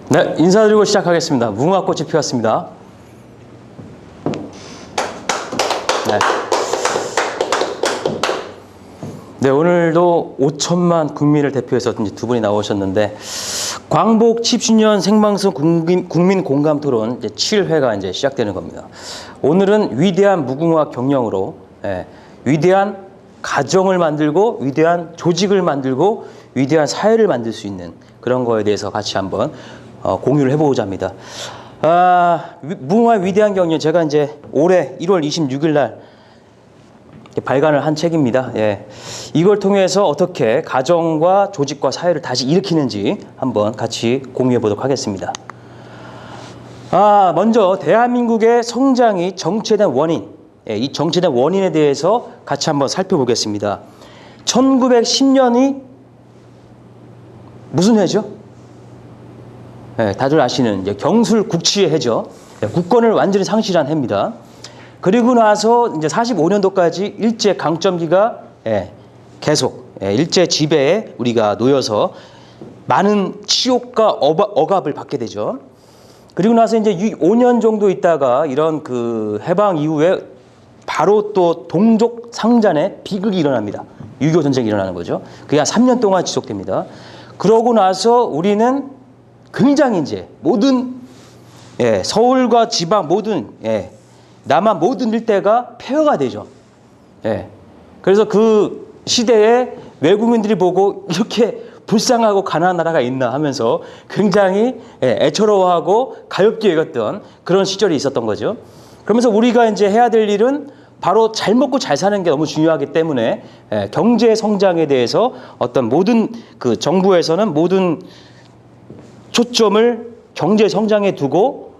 네, 인사드리고 시작하겠습니다. 무궁화꽃이 피었습니다. 네. 네, 오늘도 5천만 국민을 대표해서 두 분이 나오셨는데, 광복 70주년 생방송 국민 공감 토론 이제 7회가 이제 시작되는 겁니다. 오늘은 위대한 무궁화 경영으로 위대한 가정을 만들고 위대한 조직을 만들고 위대한 사회를 만들 수 있는 그런 거에 대해서 같이 한번 공유를 해보고자 합니다. 무궁화 위대한 경영, 제가 이제 올해 1월 26일 날 발간을 한 책입니다. 예. 이걸 통해서 어떻게 가정과 조직과 사회를 다시 일으키는지 한번 같이 공유해 보도록 하겠습니다. 먼저 대한민국의 성장이 정체된 원인, 이 정체된 원인에 대해서 같이 한번 살펴보겠습니다. 1910년이 무슨 해죠? 다들 아시는 이제 경술국치의 해죠. 국권을 완전히 상실한 해입니다. 그리고 나서 이제 45년도까지 일제 강점기가 계속 일제 지배에 우리가 놓여서 많은 치욕과 억압을 받게 되죠. 그리고 나서 이제 5년 정도 있다가 이런 그 해방 이후에 바로 또 동족 상잔의 비극이 일어납니다. 6.25 전쟁이 일어나는 거죠. 그게 한 3년 동안 지속됩니다. 그러고 나서 우리는 굉장히 이제 모든 서울과 지방 모든 남한 모든 일대가 폐허가 되죠. 그래서 그 시대에 외국인들이 보고 이렇게 불쌍하고 가난한 나라가 있나 하면서 굉장히 애처로워하고 가엾게 여겼던 그런 시절이 있었던 거죠. 그러면서 우리가 이제 해야 될 일은 바로 잘 먹고 잘 사는 게 너무 중요하기 때문에 경제 성장에 대해서 어떤 모든 그 정부에서는 모든 초점을 경제 성장에 두고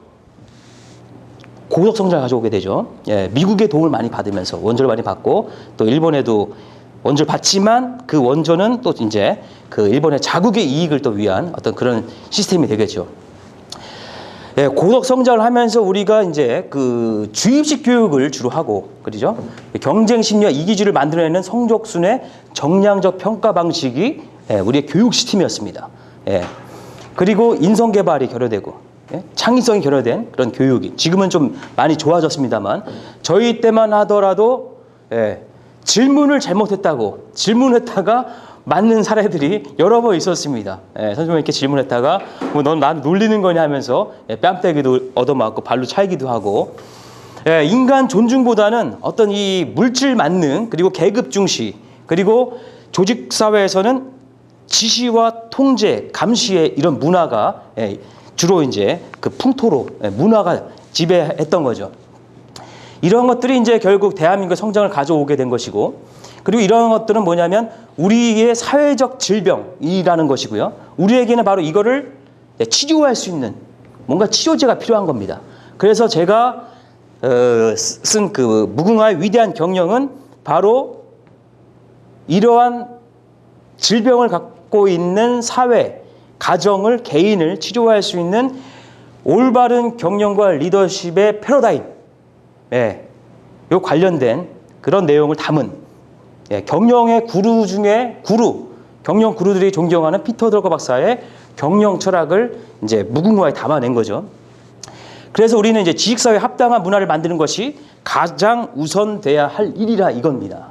고속 성장을 가져오게 되죠. 미국의 도움을 많이 받으면서 원조를 많이 받고 또 일본에도 원조를 받지만 그 원조는 또 이제 그 일본의 자국의 이익을 또 위한 어떤 그런 시스템이 되겠죠. 고속 성장을 하면서 우리가 이제 그 주입식 교육을 주로 하고, 그러죠? 경쟁 심리와 이기주의를 만들어내는 성적순의 정량적 평가 방식이 우리의 교육 시스템이었습니다. 그리고 인성 개발이 결여되고 창의성이 결여된 그런 교육이 지금은 좀 많이 좋아졌습니다만 저희 때만 하더라도 질문을 잘못했다고 질문했다가 맞는 사례들이 여러 번 있었습니다. 선생님이 이렇게 질문했다가 뭐 넌 나를 놀리는 거냐 하면서 뺨때기도 얻어맞고 발로 차이기도 하고, 인간 존중보다는 어떤 이 물질 만능 그리고 계급 중시 그리고 조직 사회에서는 지시와 통제, 감시의 이런 문화가 주로 이제 그 풍토로 문화가 지배했던 거죠. 이런 것들이 이제 결국 대한민국의 성장을 가져오게 된 것이고, 그리고 이런 것들은 뭐냐면 우리의 사회적 질병이라는 것이고요. 우리에게는 바로 이거를 치료할 수 있는 뭔가 치료제가 필요한 겁니다. 그래서 제가 쓴 그 무궁화의 위대한 경영은 바로 이러한 질병을 갖고 있는 사회, 가정을, 개인을 치료할 수 있는 올바른 경영과 리더십의 패러다임, 요 관련된 그런 내용을 담은 경영의 구루 중에 경영 구루들이 존경하는 피터 드러거 박사의 경영 철학을 이제 무궁화에 담아낸 거죠. 그래서 우리는 이제 지식사회 합당한 문화를 만드는 것이 가장 우선돼야 할 일이라 이겁니다.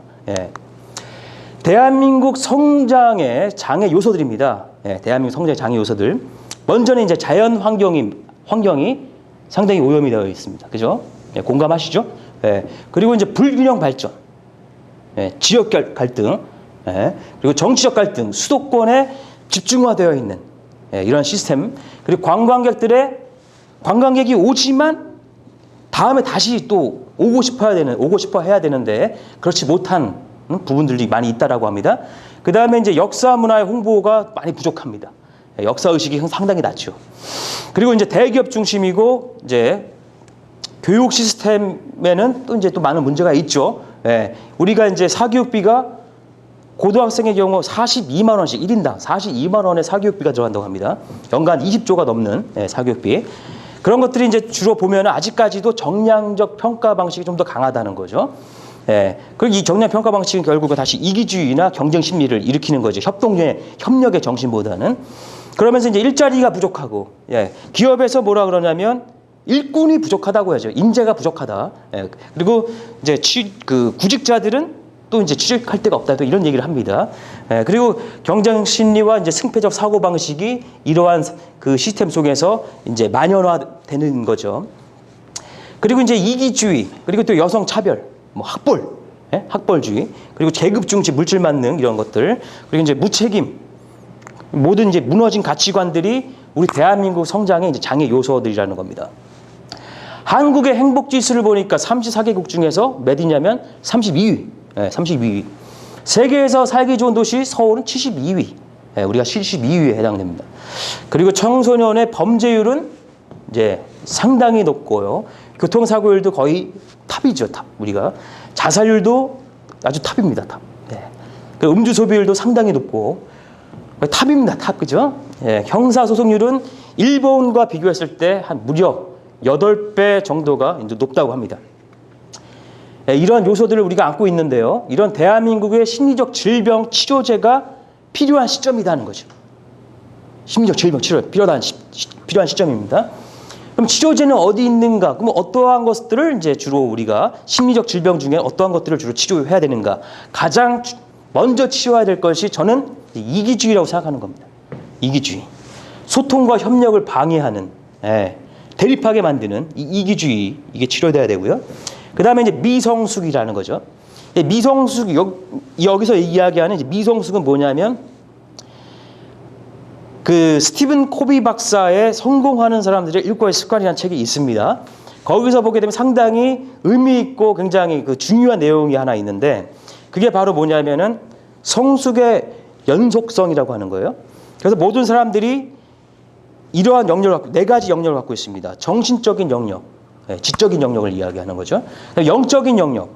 대한민국 성장의 장애 요소들입니다. 대한민국 성장의 장애 요소들. 먼저는 이제 자연 환경이 상당히 오염이 되어 있습니다. 그죠? 공감하시죠? 그리고 이제 불균형 발전. 지역 갈등, 그리고 정치적 갈등, 수도권에 집중화되어 있는 이런 시스템, 그리고 관광객이 오지만 다음에 다시 또 오고 싶어 해야 되는데 그렇지 못한 부분들이 많이 있다라고 합니다. 그 다음에 이제 역사 문화의 홍보가 많이 부족합니다. 역사 의식이 상당히 낮죠. 그리고 이제 대기업 중심이고 이제 교육 시스템에는 또 이제 또 많은 문제가 있죠. 우리가 이제 사교육비가 고등학생의 경우 42만 원씩 1인당 42만 원의 사교육비가 들어간다고 합니다. 연간 20조가 넘는 사교육비. 그런 것들이 이제 주로 보면 아직까지도 정량적 평가 방식이 좀 더 강하다는 거죠. 그리고 이 정량 평가 방식은 결국은 다시 이기주의나 경쟁 심리를 일으키는 거죠. 협력의 정신보다는. 그러면서 이제 일자리가 부족하고, 예, 기업에서 뭐라 그러냐면 일꾼이 부족하다고 하죠. 인재가 부족하다. 예, 그리고 이제 구직자들은 또 이제 취직할 데가 없다. 또 이런 얘기를 합니다. 예, 그리고 경쟁 심리와 이제 승패적 사고 방식이 이러한 그 시스템 속에서 이제 만연화되는 거죠. 그리고 이제 이기주의, 그리고 또 여성 차별, 뭐 학벌, 예? 학벌주의, 그리고 계급 중시, 물질 만능 이런 것들, 그리고 이제 무책임, 모든 이제 무너진 가치관들이 우리 대한민국 성장의 이제 장애 요소들이라는 겁니다. 한국의 행복 지수를 보니까 34개국 중에서 몇 위냐면 32위. 예, 32위. 세계에서 살기 좋은 도시 서울은 72위. 예, 우리가 72위에 해당됩니다. 그리고 청소년의 범죄율은 이제 상당히 높고요. 교통사고율도 거의 탑이죠, 탑. 우리가 자살률도 아주 탑입니다, 탑. 예. 그 음주 소비율도 상당히 높고 탑입니다, 탑. 그죠? 예, 형사 소송률은 일본과 비교했을 때 한 무려 8배 정도가 이제 높다고 합니다. 예, 이런 요소들을 우리가 안고 있는데요. 이런 대한민국의 심리적 질병 치료제가 필요한 시점이라는 거죠. 심리적 질병 치료에 필요한 시점입니다. 그럼 치료제는 어디 있는가? 그럼 어떠한 것들을 이제 주로 우리가 심리적 질병 중에 어떠한 것들을 주로 치료해야 되는가? 가장 먼저 치료해야 될 것이 저는 이기주의라고 생각하는 겁니다. 이기주의. 소통과 협력을 방해하는, 예, 대립하게 만드는 이기주의, 이게 치료돼야 되고요. 그 다음에 이제 미성숙이라는 거죠. 미성숙, 여기서 이야기하는 이제 미성숙은 뭐냐면 그 스티븐 코비 박사의 성공하는 사람들의 일과의 습관이라는 책이 있습니다. 거기서 보게 되면 상당히 의미 있고 굉장히 그 중요한 내용이 하나 있는데 그게 바로 뭐냐면은 성숙의 연속성이라고 하는 거예요. 그래서 모든 사람들이 이러한 영역을 갖고, 4가지 영역을 갖고 있습니다. 정신적인 영역, 지적인 영역을 이야기하는 거죠. 영적인 영역,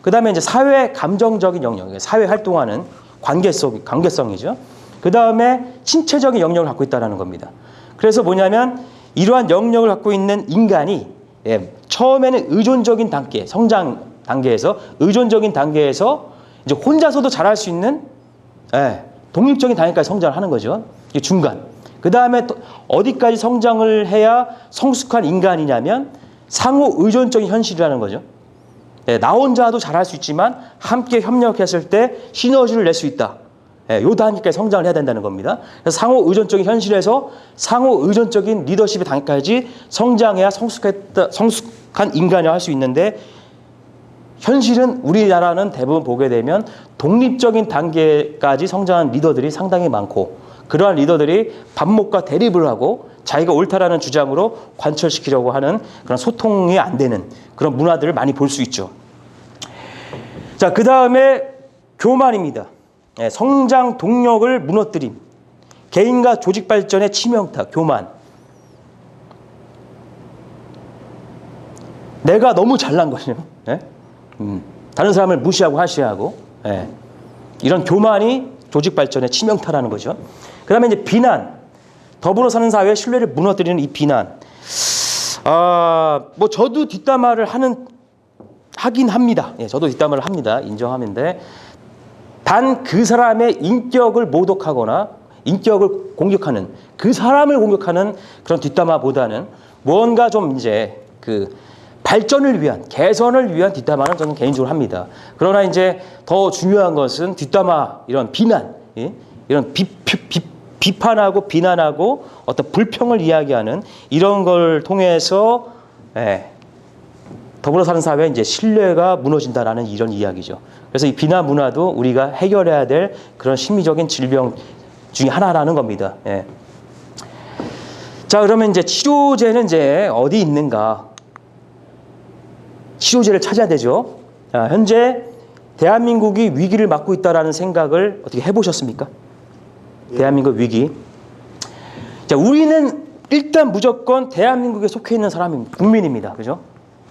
그 다음에 이제 사회 감정적인 영역, 사회 활동하는 관계성이죠. 그 다음에 신체적인 영역을 갖고 있다는 겁니다. 그래서 뭐냐면 이러한 영역을 갖고 있는 인간이 처음에는 의존적인 단계, 성장 단계에서 의존적인 단계에서 이제 혼자서도 잘할 수 있는 독립적인 단계까지 성장을 하는 거죠. 이게 중간. 그 다음에 어디까지 성장을 해야 성숙한 인간이냐면 상호 의존적인 현실이라는 거죠. 나 혼자도 잘할 수 있지만 함께 협력했을 때 시너지를 낼 수 있다. 요 단계까지 성장을 해야 된다는 겁니다. 그래서 상호 의존적인 현실에서 상호 의존적인 리더십의 단계까지 성장해야 성숙한 인간이라 할 수 있는데 현실은 우리나라는 대부분 보게 되면 독립적인 단계까지 성장한 리더들이 상당히 많고 그러한 리더들이 반목과 대립을 하고 자기가 옳다라는 주장으로 관철시키려고 하는 그런 소통이 안 되는 그런 문화들을 많이 볼 수 있죠. 자, 그 다음에 교만입니다. 성장 동력을 무너뜨림, 개인과 조직 발전의 치명타, 교만. 내가 너무 잘난 거죠. 다른 사람을 무시하고 하시하고, 이런 교만이 조직 발전의 치명타라는 거죠. 그 다음에 이제 비난, 더불어 사는 사회의 신뢰를 무너뜨리는 이 비난. 뭐 저도 뒷담화를 하긴 합니다. 저도 뒷담화를 합니다. 인정하는데 단 그 사람의 인격을 모독하거나 인격을 공격하는 그 사람을 공격하는 그런 뒷담화보다는 뭔가 좀 이제 그 발전을 위한 개선을 위한 뒷담화는 저는 개인적으로 합니다. 그러나 이제 더 중요한 것은 뒷담화 이런 비난, 이런 비판하고 비난하고 어떤 불평을 이야기하는 이런 걸 통해서 더불어 사는 사회에 이제 신뢰가 무너진다라는 이런 이야기죠. 그래서 이 비난 문화도 우리가 해결해야 될 그런 심리적인 질병 중에 하나라는 겁니다. 자, 그러면 이제 치료제는 이제 어디 있는가? 치료제를 찾아야 되죠. 자, 현재 대한민국이 위기를 맞고 있다라는 생각을 어떻게 해보셨습니까? 대한민국 위기. 자, 우리는 일단 무조건 대한민국에 속해 있는 사람입니다. 국민입니다. 그죠?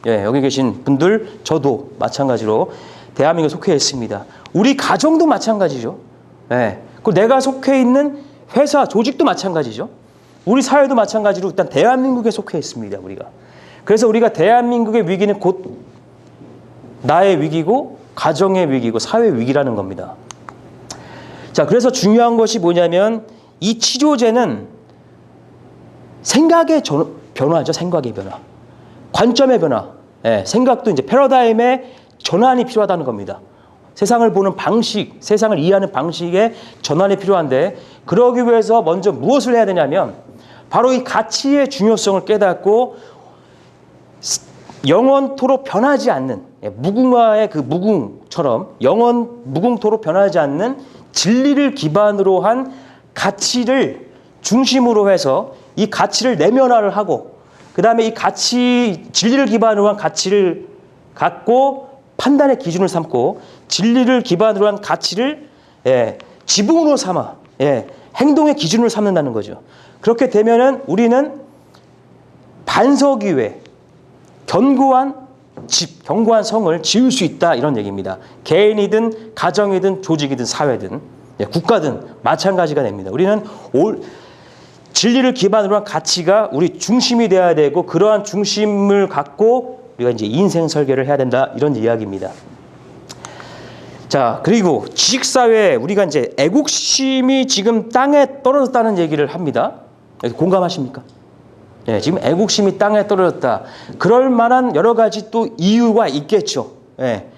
여기 계신 분들, 저도 마찬가지로 대한민국에 속해 있습니다. 우리 가정도 마찬가지죠. 그리고 내가 속해 있는 회사, 조직도 마찬가지죠. 우리 사회도 마찬가지로 일단 대한민국에 속해 있습니다. 우리가. 그래서 우리가 대한민국의 위기는 곧 나의 위기고 가정의 위기고 사회 위기라는 겁니다. 자, 그래서 중요한 것이 뭐냐면 이 치료제는 생각의 변화죠. 생각의 변화. 관점의 변화. 예, 생각도 이제 패러다임의 전환이 필요하다는 겁니다. 세상을 보는 방식, 세상을 이해하는 방식의 전환이 필요한데 그러기 위해서 먼저 무엇을 해야 되냐면 바로 이 가치의 중요성을 깨닫고 영원토록 변하지 않는 무궁화의 그 무궁처럼 무궁토록 변하지 않는 진리를 기반으로 한 가치를 중심으로 해서 이 가치를 내면화를 하고 그 다음에 이 가치, 진리를 기반으로 한 가치를 갖고 판단의 기준을 삼고 진리를 기반으로 한 가치를 지붕으로 삼아 행동의 기준을 삼는다는 거죠. 그렇게 되면은 우리는 반석 위에 견고한 집, 견고한 성을 지을 수 있다 이런 얘기입니다. 개인이든 가정이든 조직이든 사회든 국가든 마찬가지가 됩니다. 우리는 진리를 기반으로 한 가치가 우리 중심이 돼야 되고 그러한 중심을 갖고 우리가 이제 인생 설계를 해야 된다 이런 이야기입니다. 자, 그리고 지식사회에 우리가 이제 애국심이 지금 땅에 떨어졌다는 얘기를 합니다. 공감하십니까? 네, 지금 애국심이 땅에 떨어졌다. 그럴 만한 여러 가지 또 이유가 있겠죠. 네.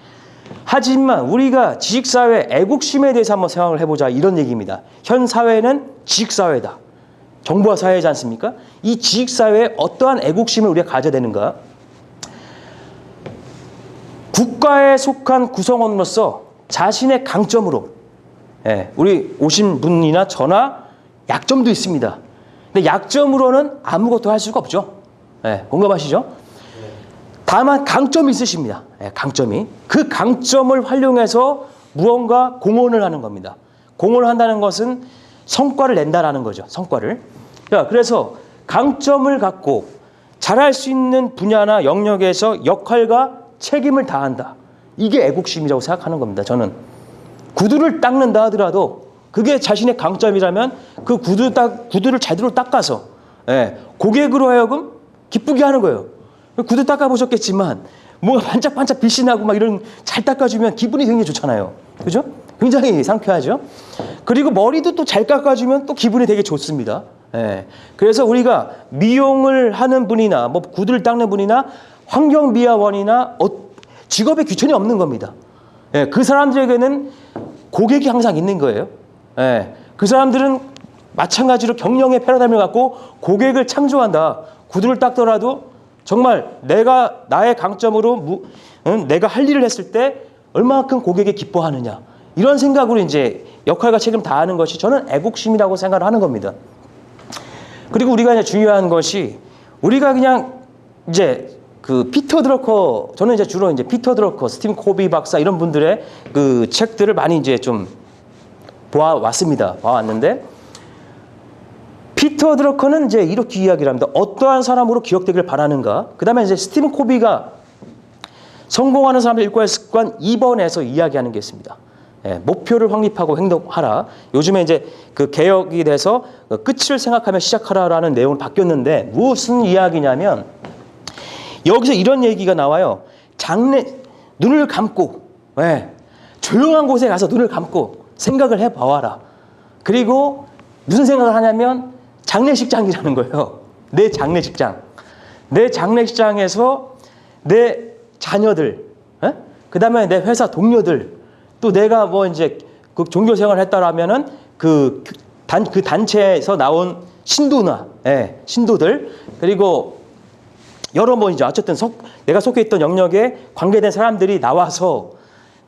하지만 우리가 지식사회 애국심에 대해서 한번 생각을 해보자 이런 얘기입니다. 현 사회는 지식사회다. 정보화 사회이지 않습니까? 이 지식사회에 어떠한 애국심을 우리가 가져야 되는가? 국가에 속한 구성원으로서 자신의 강점으로 우리 오신 분이나 저나 약점도 있습니다. 근데 약점으로는 아무것도 할 수가 없죠. 공감하시죠? 다만 강점이 있으십니다. 강점이. 그 강점을 활용해서 무언가 공헌을 하는 겁니다. 공헌을 한다는 것은 성과를 낸다라는 거죠. 성과를. 자, 그래서 강점을 갖고 잘할 수 있는 분야나 영역에서 역할과 책임을 다한다. 이게 애국심이라고 생각하는 겁니다. 저는 구두를 닦는다 하더라도 그게 자신의 강점이라면 그 구두를 제대로 닦아서 고객으로 하여금 기쁘게 하는 거예요. 구두 닦아보셨겠지만 뭔가 반짝반짝 빛이 나고 막 이런 잘 닦아주면 기분이 굉장히 좋잖아요. 그죠? 굉장히 상쾌하죠. 그리고 머리도 또 잘 깎아주면 또 기분이 되게 좋습니다. 그래서 우리가 미용을 하는 분이나 뭐 구두를 닦는 분이나 환경미화원이나 직업에 귀천이 없는 겁니다. 그 사람들에게는 고객이 항상 있는 거예요. 그 사람들은 마찬가지로 경영의 패러다임을 갖고 고객을 창조한다. 구두를 닦더라도 정말 나의 강점으로 내가 할 일을 했을 때 얼마만큼 고객이 기뻐하느냐. 이런 생각으로 이제 역할과 책임을 다하는 것이 저는 애국심이라고 생각을 하는 겁니다. 그리고 우리가 이제 중요한 것이 우리가 그냥 이제 그 피터 드러커, 저는 이제 주로 이제 피터 드러커, 스티븐 코비 박사 이런 분들의 그 책들을 많이 이제 좀 봐왔는데 피터 드러커는 이제 이렇게 이야기를 합니다. 어떠한 사람으로 기억되길 바라는가? 그 다음에 이제 스티븐 코비가 성공하는 사람들 일과의 습관 2번에서 이야기하는 게 있습니다. 목표를 확립하고 행동하라. 요즘에 이제 그 개혁이 돼서 끝을 생각하며 시작하라라는 내용을 바뀌었는데 무슨 이야기냐면 여기서 이런 얘기가 나와요. 눈을 감고 조용한 곳에 가서 눈을 감고 생각을 해봐와라. 그리고 무슨 생각을 하냐면 장례식장이라는 거예요. 내 장례식장. 내 장례식장에서 내 자녀들, 그 다음에 내 회사 동료들, 또 내가 뭐 이제 그 종교 생활을 했다라면은 그 단체에서 나온 신도들, 그리고 여러 뭐 이제 어쨌든 내가 속해 있던 영역에 관계된 사람들이 나와서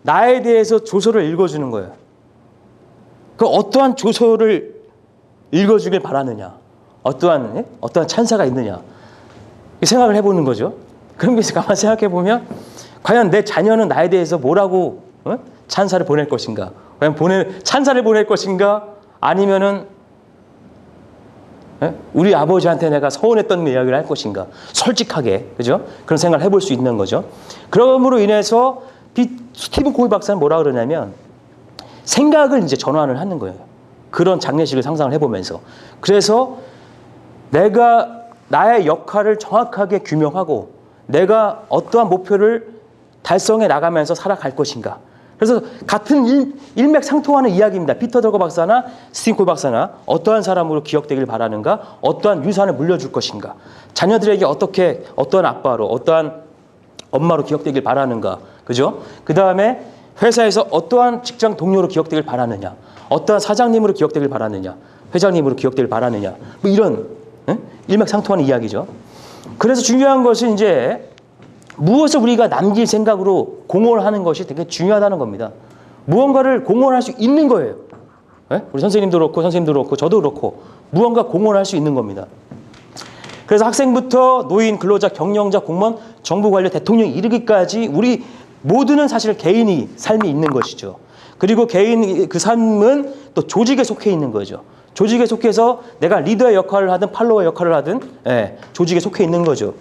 나에 대해서 조서를 읽어주는 거예요. 그 어떠한 조서를 읽어주길 바라느냐, 어떠한 찬사가 있느냐 생각을 해보는 거죠. 그런 게 가만 생각해 보면 과연 내 자녀는 나에 대해서 뭐라고 찬사를 보낼 것인가? 과연 찬사를 보낼 것인가? 아니면은 우리 아버지한테 내가 서운했던 이야기를 할 것인가? 솔직하게, 그죠? 그런 생각을 해볼 수 있는 거죠. 그러므로 인해서 스티븐 코비 박사는 뭐라 그러냐면 생각을 이제 전환을 하는 거예요. 그런 장례식을 상상을 해보면서. 그래서 내가 나의 역할을 정확하게 규명하고 내가 어떠한 목표를 달성해 나가면서 살아갈 것인가. 그래서 같은 일맥상통하는 이야기입니다. 피터 드러거 박사나 스티븐 콜 박사나 어떠한 사람으로 기억되길 바라는가, 어떠한 유산을 물려줄 것인가, 자녀들에게 어떻게 어떠한 아빠로, 어떠한 엄마로 기억되길 바라는가, 그죠? 그 다음에 회사에서 어떠한 직장 동료로 기억되길 바라느냐, 어떠한 사장님으로 기억되길 바라느냐, 회장님으로 기억되길 바라느냐, 뭐 이런 일맥상통하는 이야기죠. 그래서 중요한 것은 이제 무엇을 우리가 남길 생각으로 공헌을 하는 것이 되게 중요하다는 겁니다. 무언가를 공헌할 수 있는 거예요. 네? 우리 선생님도 그렇고 선생님도 그렇고 저도 그렇고 무언가 공헌할 수 있는 겁니다. 그래서 학생부터 노인, 근로자, 경영자, 공무원, 정부 관료, 대통령이 이르기까지 우리 모두는 사실 개인이 삶이 있는 것이죠. 그리고 개인 그 삶은 또 조직에 속해 있는 거죠. 조직에 속해서 내가 리더의 역할을 하든 팔로워의 역할을 하든 조직에 속해 있는 거죠.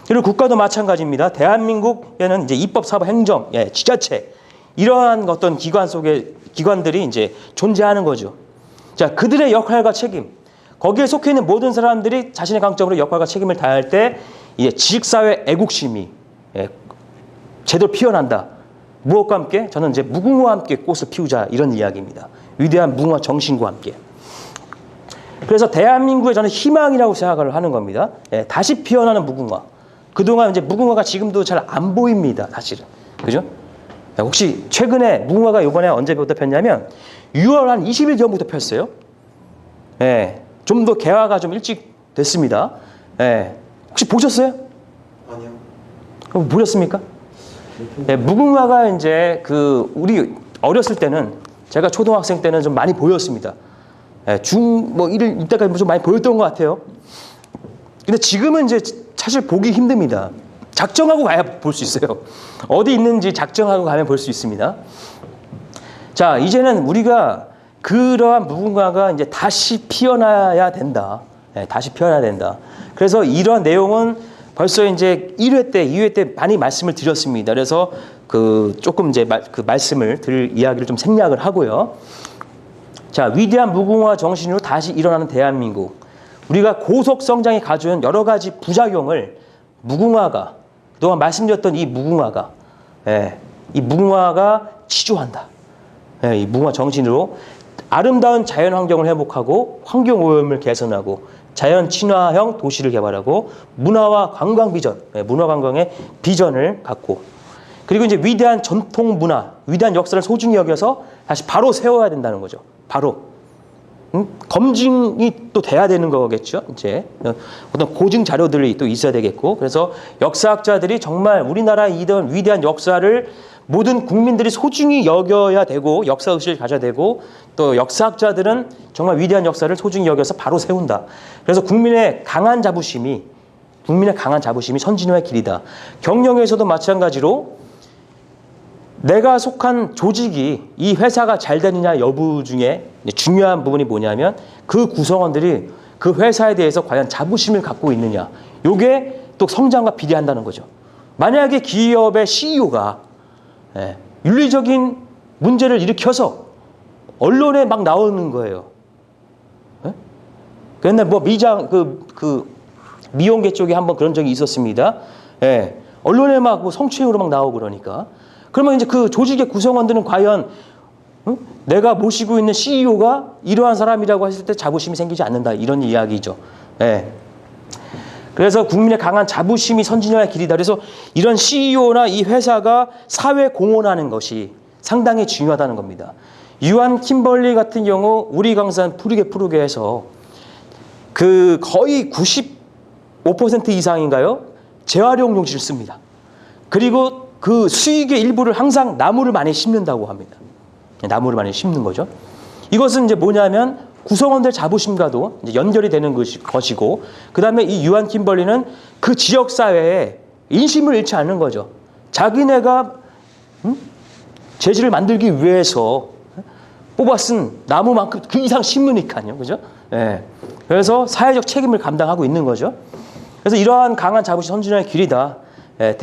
그리고 국가도 마찬가지입니다. 대한민국에는 이제 입법, 사법, 행정, 지자체 이러한 어떤 기관 속에 기관들이 이제 존재하는 거죠. 자, 그들의 역할과 책임, 거기에 속해 있는 모든 사람들이 자신의 강점으로 역할과 책임을 다할 때 이제 지식사회 애국심이 제대로 피어난다. 무엇과 함께? 저는 이제 무궁화와 함께 꽃을 피우자 이런 이야기입니다. 위대한 무궁화 정신과 함께. 그래서 대한민국의 저는 희망이라고 생각을 하는 겁니다. 다시 피어나는 무궁화. 그동안 이제 무궁화가 지금도 잘 안 보입니다. 사실은. 그죠? 혹시 최근에 무궁화가 이번에 언제부터 폈냐면 6월 한 20일 전부터 폈어요. 좀 더 개화가 좀 일찍 됐습니다. 혹시 보셨어요? 아니요. 보셨습니까? 무궁화가 이제 우리 어렸을 때는 제가 초등학생 때는 좀 많이 보였습니다. 이때까지 좀 많이 보였던 것 같아요. 근데 지금은 이제 사실 보기 힘듭니다. 작정하고 가야 볼 수 있어요. 어디 있는지 작정하고 가면 볼 수 있습니다. 자, 이제는 우리가 그러한 무궁화가 이제 다시 피어나야 된다. 다시 피어나야 된다. 그래서 이러한 내용은 벌써 이제 1회 때, 2회 때 많이 말씀을 드렸습니다. 그래서 조금 이제 그 말씀을 드릴 이야기를 좀 생략을 하고요. 자, 위대한 무궁화 정신으로 다시 일어나는 대한민국. 우리가 고속 성장이 가져온 여러 가지 부작용을 무궁화가, 그동안 말씀드렸던 이 무궁화가 치료한다. 이 무궁화 정신으로 아름다운 자연 환경을 회복하고 환경 오염을 개선하고 자연 친화형 도시를 개발하고 문화와 관광 비전, 문화 관광의 비전을 갖고, 그리고 이제 위대한 전통 문화, 위대한 역사를 소중히 여겨서 다시 바로 세워야 된다는 거죠. 바로. 검증이 또 돼야 되는 거겠죠. 이제 어떤 고증 자료들이 또 있어야 되겠고, 그래서 역사학자들이 정말 우리나라의 이런 위대한 역사를 모든 국민들이 소중히 여겨야 되고 역사의식을 가져야 되고, 또 역사학자들은 정말 위대한 역사를 소중히 여겨서 바로 세운다. 그래서 국민의 강한 자부심이 선진화의 길이다. 경영에서도 마찬가지로 내가 속한 조직이 이 회사가 잘 되느냐 여부 중에 중요한 부분이 뭐냐면 그 구성원들이 그 회사에 대해서 과연 자부심을 갖고 있느냐. 이게 또 성장과 비례한다는 거죠. 만약에 기업의 CEO가 윤리적인 문제를 일으켜서 언론에 막 나오는 거예요. 옛날 미용계 쪽에 한번 그런 적이 있었습니다. 언론에 막 성추행으로 막 나오고 그러니까. 그러면 이제 그 조직의 구성원들은 과연 내가 모시고 있는 CEO가 이러한 사람이라고 했을 때 자부심이 생기지 않는다. 이런 이야기죠. 그래서 국민의 강한 자부심이 선진화의 길이다. 그래서 이런 CEO나 이 회사가 사회 공헌하는 것이 상당히 중요하다는 겁니다. 유한 킴벌리 같은 경우 우리 강산 푸르게 해서 거의 95% 이상인가요? 재활용 용지를 씁니다. 그리고 그 수익의 일부를 항상 나무를 많이 심는다고 합니다. 나무를 많이 심는 거죠. 이것은 이제 뭐냐면 구성원들 자부심과도 이제 연결이 되는 것이고, 그 다음에 이 유한 킴벌리는 그 지역 사회에 인심을 잃지 않는 거죠. 자기네가 재질을 만들기 위해서 뽑아쓴 나무만큼 그 이상 심으니까요, 그죠? 그래서 사회적 책임을 감당하고 있는 거죠. 그래서 이러한 강한 자부심 선진화의 길이다.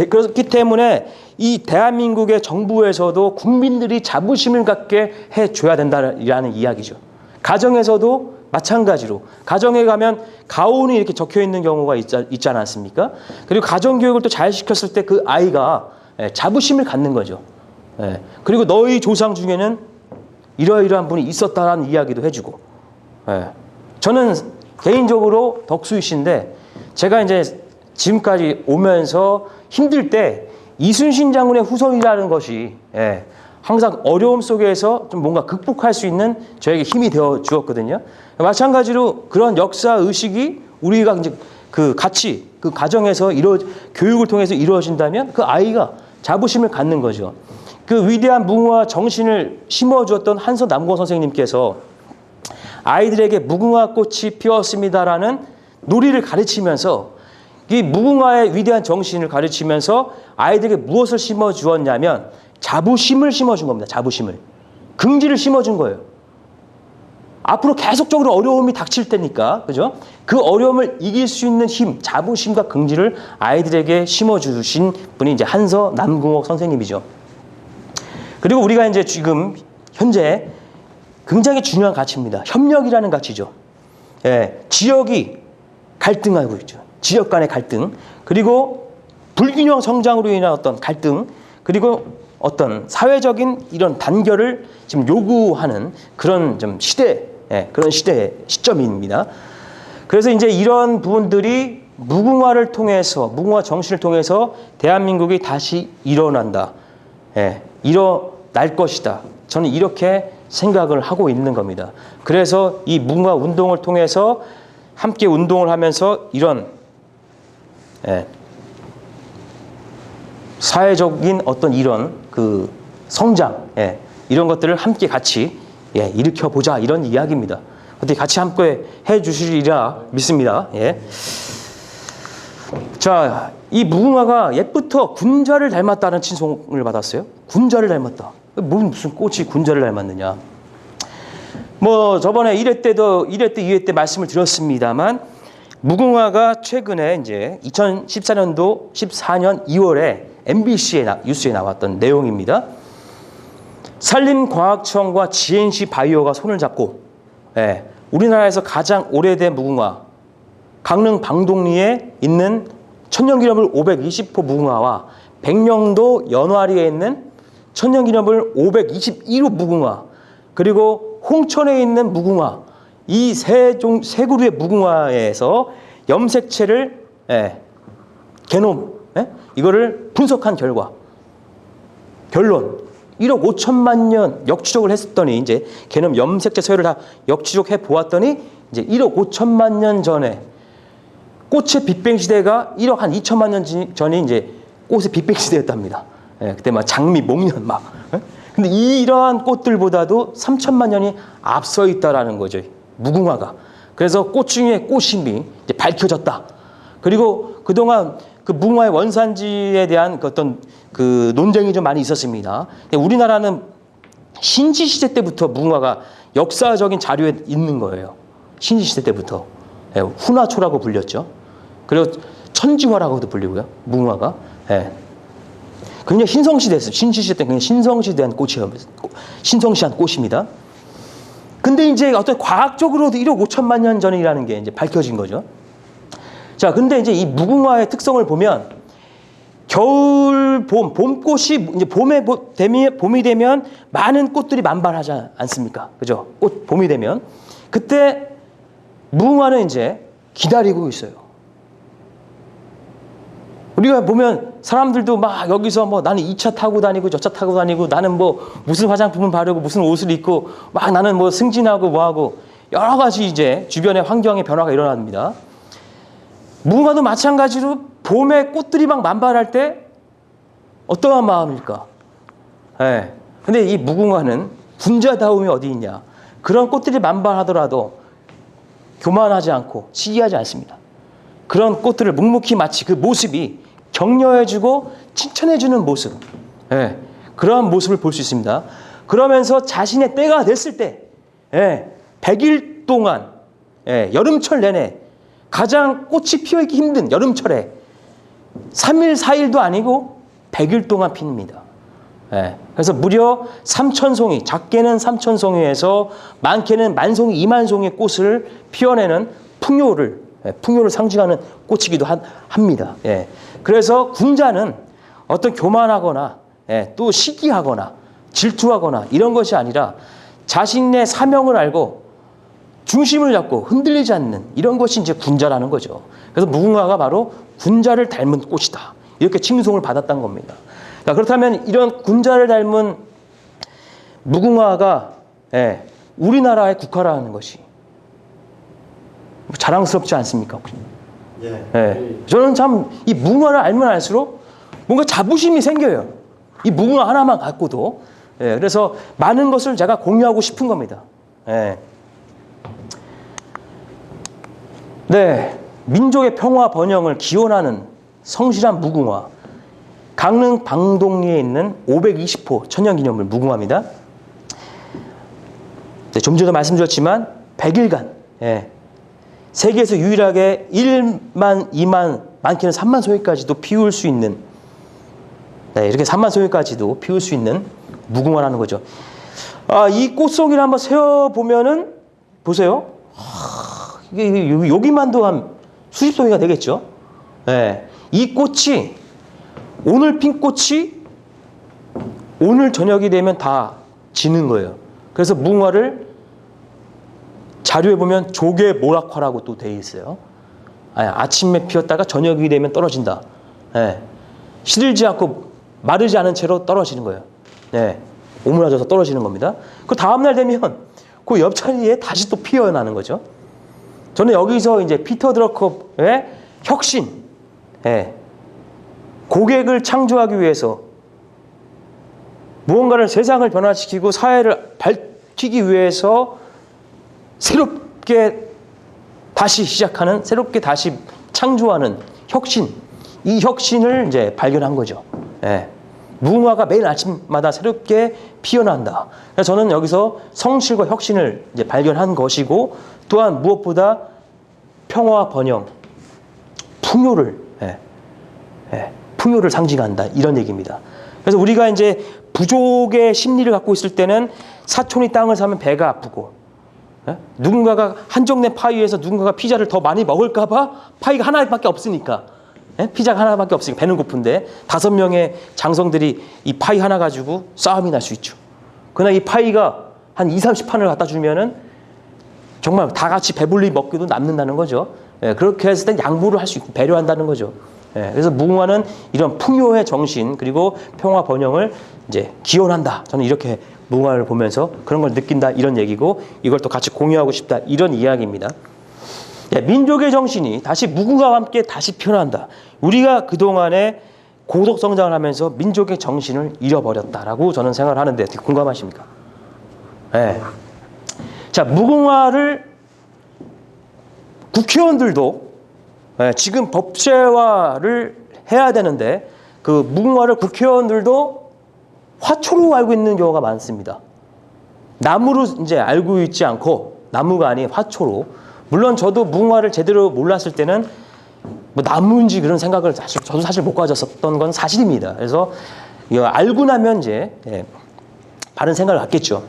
그렇기 때문에 이 대한민국의 정부에서도 국민들이 자부심을 갖게 해줘야 된다는 이야기죠. 가정에서도 마찬가지로 가정에 가면 가온이 이렇게 적혀 있는 경우가 있지 않았습니까? 그리고 가정교육을 또 잘 시켰을 때 그 아이가 자부심을 갖는 거죠. 예. 그리고 너희 조상 중에는 이러이러한 분이 있었다라는 이야기도 해주고. 예. 저는 개인적으로 덕수이 씨인데 제가 이제 지금까지 오면서 힘들 때 이순신 장군의 후손이라는 것이 예. 항상 어려움 속에서 좀 뭔가 극복할 수 있는 저에게 힘이 되어 주었거든요. 마찬가지로 그런 역사 의식이 우리가 이제 그 같이 그 가정에서 교육을 통해서 이루어진다면 그 아이가 자부심을 갖는 거죠. 그 위대한 무궁화 정신을 심어주었던 한서 남공 선생님께서 아이들에게 무궁화 꽃이 피었습니다라는 놀이를 가르치면서 이 무궁화의 위대한 정신을 가르치면서 아이들에게 무엇을 심어주었냐면 자부심을 심어준 겁니다. 자부심을. 긍지를 심어준 거예요. 앞으로 계속적으로 어려움이 닥칠 때니까, 그죠? 그 어려움을 이길 수 있는 힘, 자부심과 긍지를 아이들에게 심어주신 분이 이제 한서 남궁옥 선생님이죠. 그리고 우리가 이제 지금 현재 굉장히 중요한 가치입니다. 협력이라는 가치죠. 예, 지역이 갈등하고 있죠. 지역 간의 갈등, 그리고 불균형 성장으로 인한 어떤 갈등, 그리고 어떤 사회적인 이런 단결을 지금 요구하는 그런 좀 그런 시점입니다. 그래서 이제 이런 부분들이 무궁화를 통해서, 무궁화 정신을 통해서 대한민국이 다시 일어난다. 예, 일어날 것이다. 저는 이렇게 생각을 하고 있는 겁니다. 그래서 이 무궁화 운동을 통해서 함께 운동을 하면서 이런 사회적인 어떤 이런 그 성장, 이런 것들을 함께 같이 일으켜보자, 이런 이야기입니다. 어떻게 같이 함께 해주시리라 믿습니다. 자, 이 무궁화가 옛부터 군자를 닮았다는 칭송을 받았어요. 군자를 닮았다. 무슨 꽃이 군자를 닮았느냐. 뭐 저번에 1회 때, 2회 때 말씀을 드렸습니다만 무궁화가 최근에 이제 2014년도 14년 2월에 MBC 뉴스에 나왔던 내용입니다. 산림과학청과 GNC 바이오가 손을 잡고 우리나라에서 가장 오래된 무궁화 강릉 방동리에 있는 천년기념물 520호 무궁화와 백령도 연화리에 있는 천년기념물 521호 무궁화, 그리고 홍천에 있는 무궁화, 이 세 그루의 무궁화에서 염색체를 게놈 이거를 분석한 결론 1억 5천만 년 역추적을 했더니 이제 게놈 염색체 서열을 다 역추적해 보았더니 이제 1억 5천만 년 전에 꽃의 빅뱅 시대가 1억 한 2천만 년 전이 이제 꽃의 빅뱅 시대였답니다. 그때 막 장미, 목련 막. 근데 이러한 꽃들보다도 3천만 년이 앞서 있다라는 거죠. 무궁화가. 그래서 꽃 중에 꽃임이 이제 밝혀졌다. 그리고 그동안 그 무궁화의 원산지에 대한 그 어떤 그 논쟁이 좀 많이 있었습니다. 우리나라는 신지시대 때부터 무궁화가 역사적인 자료에 있는 거예요. 신지시대 때부터. 훈화초라고 불렸죠. 그리고 천지화라고도 불리고요. 무궁화가. 굉장히 신성시대였어요. 신지시대 때 굉장히 신성시대한 꽃이에요. 신성시한 꽃입니다. 근데 이제 어떤 과학적으로도 1억 5천만 년 전이라는 게 이제 밝혀진 거죠. 자, 근데 이제 이 무궁화의 특성을 보면 겨울, 봄꽃이 이제 봄이 되면 많은 꽃들이 만발하지 않습니까? 그죠? 봄이 되면. 그때 무궁화는 이제 기다리고 있어요. 우리가 보면 사람들도 막 여기서 뭐 나는 이 차 타고 다니고 저 차 타고 다니고 나는 뭐 무슨 화장품을 바르고 무슨 옷을 입고 막 나는 뭐 승진하고 뭐하고 여러 가지 이제 주변의 환경의 변화가 일어납니다. 무궁화도 마찬가지로 봄에 꽃들이 막 만발할 때 어떠한 마음일까? 근데 이 무궁화는 군자다움이 어디 있냐? 그런 꽃들이 만발하더라도 교만하지 않고 시기하지 않습니다. 그런 꽃들을 묵묵히 마치 그 모습이 격려해주고 칭찬해주는 모습, 그러한 모습을 볼 수 있습니다. 그러면서 자신의 때가 됐을 때 100일 동안 여름철 내내 가장 꽃이 피어있기 힘든 여름철에 3일, 4일도 아니고 100일 동안 핍니다. 그래서 무려 3,000송이, 작게는 3,000송이에서 많게는 10,000송이, 20,000송이의 꽃을 피워내는 풍요를 상징하는 꽃이기도 합니다. 그래서 군자는 어떤 교만하거나 또 시기하거나 질투하거나 이런 것이 아니라 자신의 사명을 알고 중심을 잡고 흔들리지 않는 이런 것이 이제 군자라는 거죠. 그래서 무궁화가 바로 군자를 닮은 꽃이다. 이렇게 칭송을 받았던 겁니다. 자, 그렇다면 이런 군자를 닮은 무궁화가 우리나라의 국화라는 것이 자랑스럽지 않습니까? 저는 참 이 무궁화를 알면 알수록 뭔가 자부심이 생겨요. 이 무궁화 하나만 갖고도. 그래서 많은 것을 제가 공유하고 싶은 겁니다. 민족의 평화 번영을 기원하는 성실한 무궁화. 강릉 방동리에 있는 520호 천연기념물 무궁화입니다. 좀 전에 말씀드렸지만 100일간 세계에서 유일하게 1만, 2만, 많게는 3만 소위까지도 피울 수 있는 이렇게 3만 소위까지도 피울 수 있는 무궁화라는 거죠. 이 꽃송이를 한번 세어보면은 보세요. 이게 여기만도 한 수십 송이가 되겠죠. 이 꽃이 오늘 핀 꽃이 오늘 저녁이 되면 다 지는 거예요. 그래서 무궁화를 자료에 보면 조개 모락화라고 또 되어 있어요. 아침에 피었다가 저녁이 되면 떨어진다. 시들지 않고 마르지 않은 채로 떨어지는 거예요. 오므라져서 떨어지는 겁니다. 그 다음날 되면 그 옆자리에 다시 또 피어나는 거죠. 저는 여기서 이제 피터 드러컵의 혁신, 고객을 창조하기 위해서 무언가를 세상을 변화시키고 사회를 밝히기 위해서 새롭게 다시 시작하는, 새롭게 다시 창조하는 혁신, 이 혁신을 이제 발견한 거죠. 무궁화가 매일 아침마다 새롭게 피어난다. 그래서 저는 여기서 성실과 혁신을 이제 발견한 것이고, 또한 무엇보다 평화, 번영, 풍요를 상징한다. 이런 얘기입니다. 그래서 우리가 이제 부족의 심리를 갖고 있을 때는 사촌이 땅을 사면 배가 아프고, 누군가가 한정된 파이에서 누군가가 피자를 더 많이 먹을까봐 파이가 하나밖에 없으니까, 피자가 하나밖에 없으니까 배는 고픈데 5명의 장성들이 이 파이 하나 가지고 싸움이 날 수 있죠. 그러나 이 파이가 한 2, 30판을 갖다 주면은 정말 다 같이 배불리 먹기도 남는다는 거죠. 그렇게 했을 땐 양보를 할 수 있고 배려한다는 거죠. 그래서 무궁화는 이런 풍요의 정신 그리고 평화 번영을 이제 기원한다. 저는 이렇게 무궁화를 보면서 그런 걸 느낀다 이런 얘기고, 이걸 또 같이 공유하고 싶다 이런 이야기입니다. 민족의 정신이 다시 무궁화와 함께 다시 피어난다. 우리가 그동안에 고독 성장을 하면서 민족의 정신을 잃어버렸다라고 저는 생각을 하는데 어떻게 공감하십니까? 자, 무궁화를 국회의원들도 지금 법제화를 해야 되는데 그 무궁화를 국회의원들도 화초로 알고 있는 경우가 많습니다. 나무로 이제 알고 있지 않고, 나무가 아닌 화초로. 물론 저도 무궁화를 제대로 몰랐을 때는 뭐 나무인지 그런 생각을 저도 사실 못 가졌었던 건 사실입니다. 그래서 알고 나면 이제 바른 생각을 갖겠죠.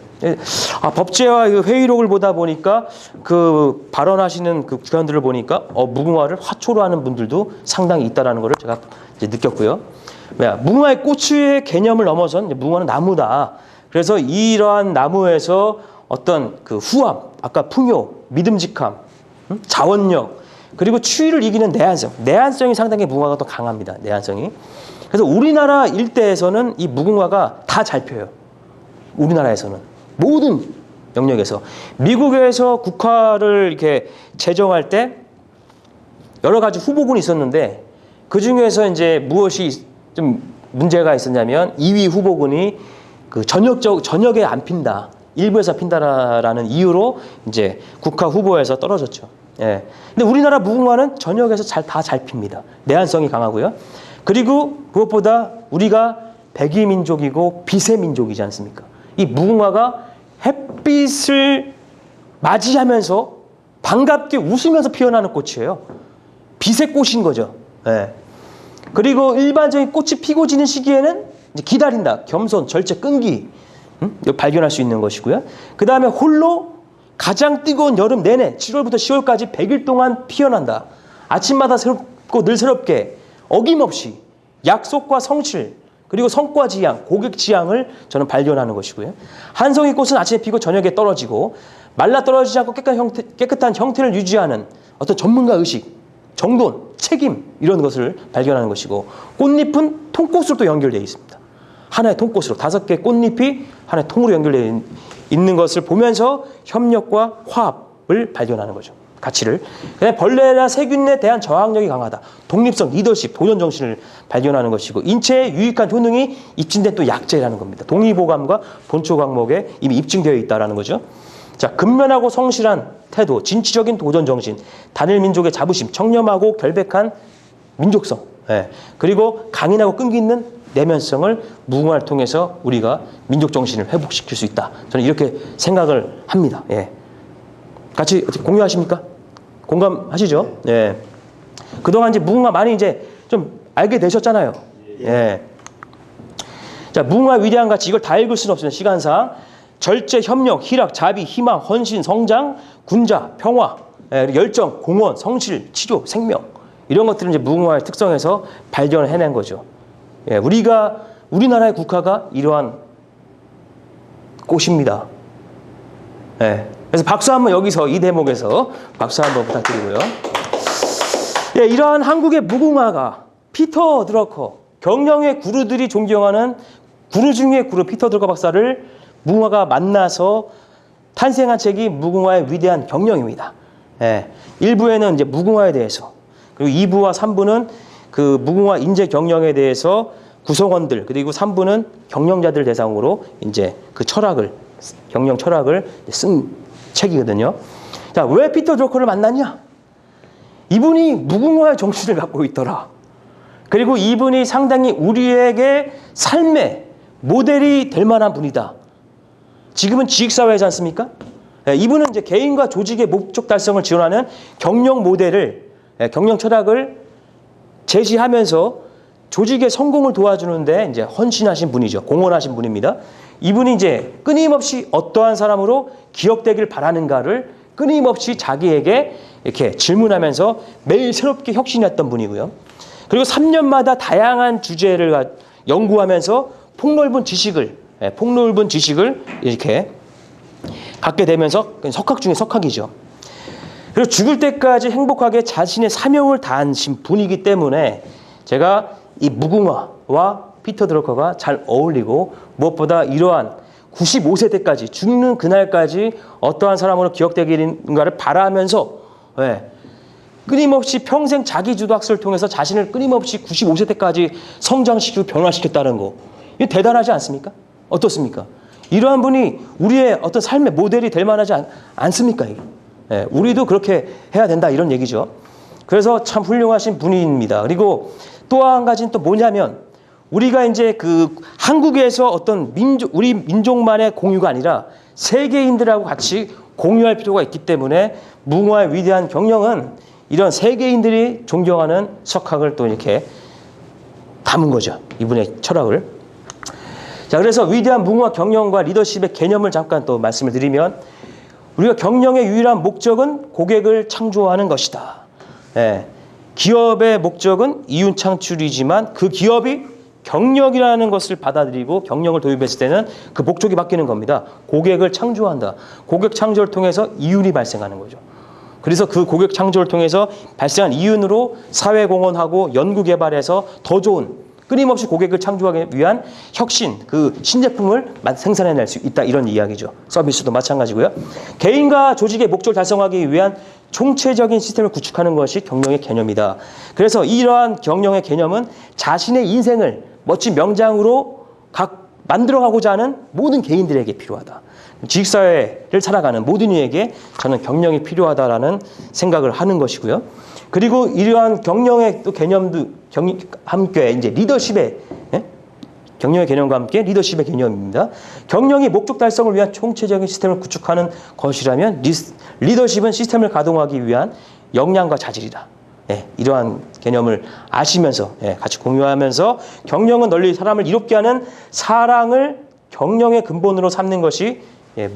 법제화 회의록을 보다 보니까 그 발언하시는 그 국회의원들을 보니까 무궁화를 화초로 하는 분들도 상당히 있다라는 것을 제가 이제 느꼈고요. 무궁화의 꽃의 개념을 넘어선 무궁화는 나무다. 그래서 이러한 나무에서 어떤 그 후함, 아까 풍요, 믿음직함, 자원력, 그리고 추위를 이기는 내한성이 상당히 무궁화가 더 강합니다. 내한성이. 그래서 우리나라 일대에서는 이 무궁화가 다 잘 펴요. 우리나라에서는 모든 영역에서. 미국에서 국화를 이렇게 제정할 때 여러 가지 후보군이 있었는데 그 중에서 이제 무엇이 좀 문제가 있었냐면 2위 후보군이 그 저녁에 안 핀다, 일부에서 핀다라는 이유로 이제 국화 후보에서 떨어졌죠. 근데 우리나라 무궁화는 저녁에서 다 잘 핍니다. 내한성이 강하고요. 그리고 무엇보다 우리가 백이 민족이고 빛의 민족이지 않습니까? 이 무궁화가 햇빛을 맞이하면서 반갑게 웃으면서 피어나는 꽃이에요. 빛의 꽃인 거죠. 그리고 일반적인 꽃이 피고 지는 시기에는 이제 기다린다. 겸손, 절제, 끈기 발견할 수 있는 것이고요. 그 다음에 홀로 가장 뜨거운 여름 내내 7월부터 10월까지 100일 동안 피어난다. 아침마다 새롭고 늘 새롭게 어김없이 약속과 성실 그리고 성과 지향, 고객 지향을 저는 발견하는 것이고요. 한 송이 꽃은 아침에 피고 저녁에 떨어지고 말라 떨어지지 않고 깨끗한 형태를 유지하는 어떤 전문가 의식, 정돈, 책임 이런 것을 발견하는 것이고 꽃잎은 통꽃으로 또 연결되어 있습니다. 하나의 통꽃으로 5개의 꽃잎이 하나의 통으로 연결되어 있는 것을 보면서 협력과 화합을 발견하는 거죠. 가치를. 벌레나 세균에 대한 저항력이 강하다. 독립성, 리더십, 도전 정신을 발견하는 것이고 인체에 유익한 효능이 입증된 또 약재라는 겁니다. 동의보감과 본초 강목에 이미 입증되어 있다는 거죠. 자, 근면하고 성실한 태도, 진취적인 도전 정신, 단일 민족의 자부심, 청렴하고 결백한 민족성, 그리고 강인하고 끈기 있는 내면성을 무궁화를 통해서 우리가 민족 정신을 회복시킬 수 있다. 저는 이렇게 생각을 합니다. 같이 공유하십니까? 공감하시죠? 그동안 이제 무궁화 많이 이제 좀 알게 되셨잖아요. 자, 무궁화 위대한 가치 이걸 다 읽을 수는 없어요. 시간상. 절제, 협력, 희락, 자비, 희망, 헌신, 성장, 군자, 평화, 열정, 공헌, 성실, 치료, 생명 이런 것들은 이제 무궁화의 특성에서 발견을 해낸 거죠. 우리나라의 국화가 이러한 꽃입니다. 그래서 박수 한번 여기서 이 대목에서 박수 한번 부탁드리고요. 이러한 한국의 무궁화가 피터 드러커, 경영의 구루들이 존경하는 구루 중의 구루 피터 드러커 박사를 무궁화가 만나서 탄생한 책이 무궁화의 위대한 경영입니다. 1부에는 이제 무궁화에 대해서, 그리고 2부와 3부는 그 무궁화 인재 경영에 대해서 구성원들, 그리고 3부는 경영자들 대상으로 이제 그 철학을, 경영 철학을 쓴 책이거든요. 자, 왜 피터 드러커를 만났냐? 이분이 무궁화의 정신을 갖고 있더라. 그리고 이분이 상당히 우리에게 삶의 모델이 될 만한 분이다. 지금은 지식사회이지 않습니까? 이분은 이제 개인과 조직의 목적 달성을 지원하는 경영 모델을, 경영 철학을 제시하면서 조직의 성공을 도와주는데 이제 헌신하신 분이죠. 공헌하신 분입니다. 이분이 이제 끊임없이 어떠한 사람으로 기억되길 바라는가를 끊임없이 자기에게 이렇게 질문하면서 매일 새롭게 혁신했던 분이고요. 그리고 3년마다 다양한 주제를 연구하면서 폭넓은 지식을 이렇게 갖게 되면서 석학 중에 석학이죠. 그리고 죽을 때까지 행복하게 자신의 사명을 다하신 분이기 때문에 제가 이 무궁화와 피터 드러커가 잘 어울리고 무엇보다 이러한 95세 때까지 죽는 그날까지 어떠한 사람으로 기억되기는가를 바라면서 끊임없이 평생 자기주도 학습을 통해서 자신을 끊임없이 95세 때까지 성장시키고 변화시켰다는 거. 이거 대단하지 않습니까? 어떻습니까? 이러한 분이 우리의 어떤 삶의 모델이 될 만하지 않습니까? 우리도 그렇게 해야 된다 이런 얘기죠. 그래서 참 훌륭하신 분입니다. 그리고 또 한 가지는 또 뭐냐면 우리가 이제 그 한국에서 어떤 우리 민족만의 공유가 아니라 세계인들하고 같이 공유할 필요가 있기 때문에 무궁화의 위대한 경영은 이런 세계인들이 존경하는 석학을 또 이렇게 담은 거죠. 이분의 철학을. 자, 그래서 위대한 무궁화 경영과 리더십의 개념을 잠깐 또 말씀을 드리면 우리가 경영의 유일한 목적은 고객을 창조하는 것이다. 기업의 목적은 이윤 창출이지만 그 기업이 경력이라는 것을 받아들이고 경영을 도입했을 때는 그 목적이 바뀌는 겁니다. 고객을 창조한다. 고객 창조를 통해서 이윤이 발생하는 거죠. 그래서 그 고객 창조를 통해서 발생한 이윤으로 사회 공헌하고 연구 개발해서 더 좋은 끊임없이 고객을 창조하기 위한 혁신, 그 신제품을 생산해낼 수 있다 이런 이야기죠. 서비스도 마찬가지고요. 개인과 조직의 목적을 달성하기 위한 총체적인 시스템을 구축하는 것이 경영의 개념이다. 그래서 이러한 경영의 개념은 자신의 인생을 멋진 명장으로 만들어가고자 하는 모든 개인들에게 필요하다. 지식사회를 살아가는 모든 이에게 저는 경영이 필요하다라는 생각을 하는 것이고요. 그리고 이러한 경영의 또 개념도 함께 이제 리더십의 경영의 개념과 함께 리더십의 개념입니다. 경영이 목적 달성을 위한 총체적인 시스템을 구축하는 것이라면 리더십은 시스템을 가동하기 위한 역량과 자질이다. 이러한 개념을 아시면서 같이 공유하면서 경영은 널리 사람을 이롭게 하는 사랑을 경영의 근본으로 삼는 것이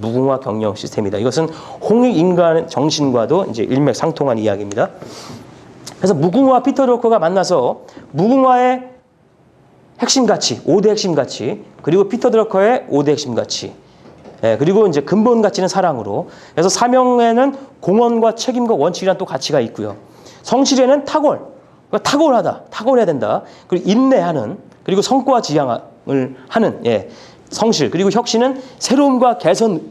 무궁화 경영 시스템이다. 이것은 홍익인간 정신과도 이제 일맥상통한 이야기입니다. 그래서 무궁화 피터 드러커가 만나서 무궁화의 핵심 가치, 5대 핵심 가치, 그리고 피터 드러커의 5대 핵심 가치, 예, 그리고 이제 근본 가치는 사랑으로. 그래서 사명에는 공헌과 책임과 원칙이란 또 가치가 있고요. 성실에는 탁월, 그러니까 탁월하다, 탁월해야 된다. 그리고 인내하는, 그리고 성과 지향을 하는, 예, 성실. 그리고 혁신은 새로움과 개선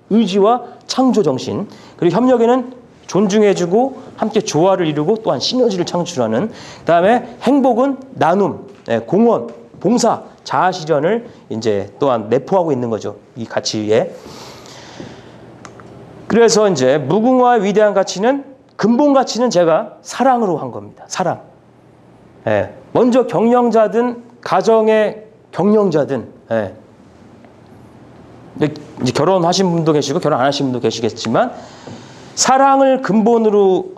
의지와 창조 정신. 그리고 협력에는 존중해주고 함께 조화를 이루고 또한 시너지를 창출하는. 그다음에 행복은 나눔, 예, 공헌, 봉사, 자아 실현을 이제 또한 내포하고 있는 거죠. 이 가치에. 그래서 이제 무궁화의 위대한 가치는 근본 가치는 제가 사랑으로 한 겁니다. 사랑. 예. 먼저 경영자든 가정의 경영자든, 예. 이제 결혼하신 분도 계시고 결혼 안 하신 분도 계시겠지만 사랑을 근본으로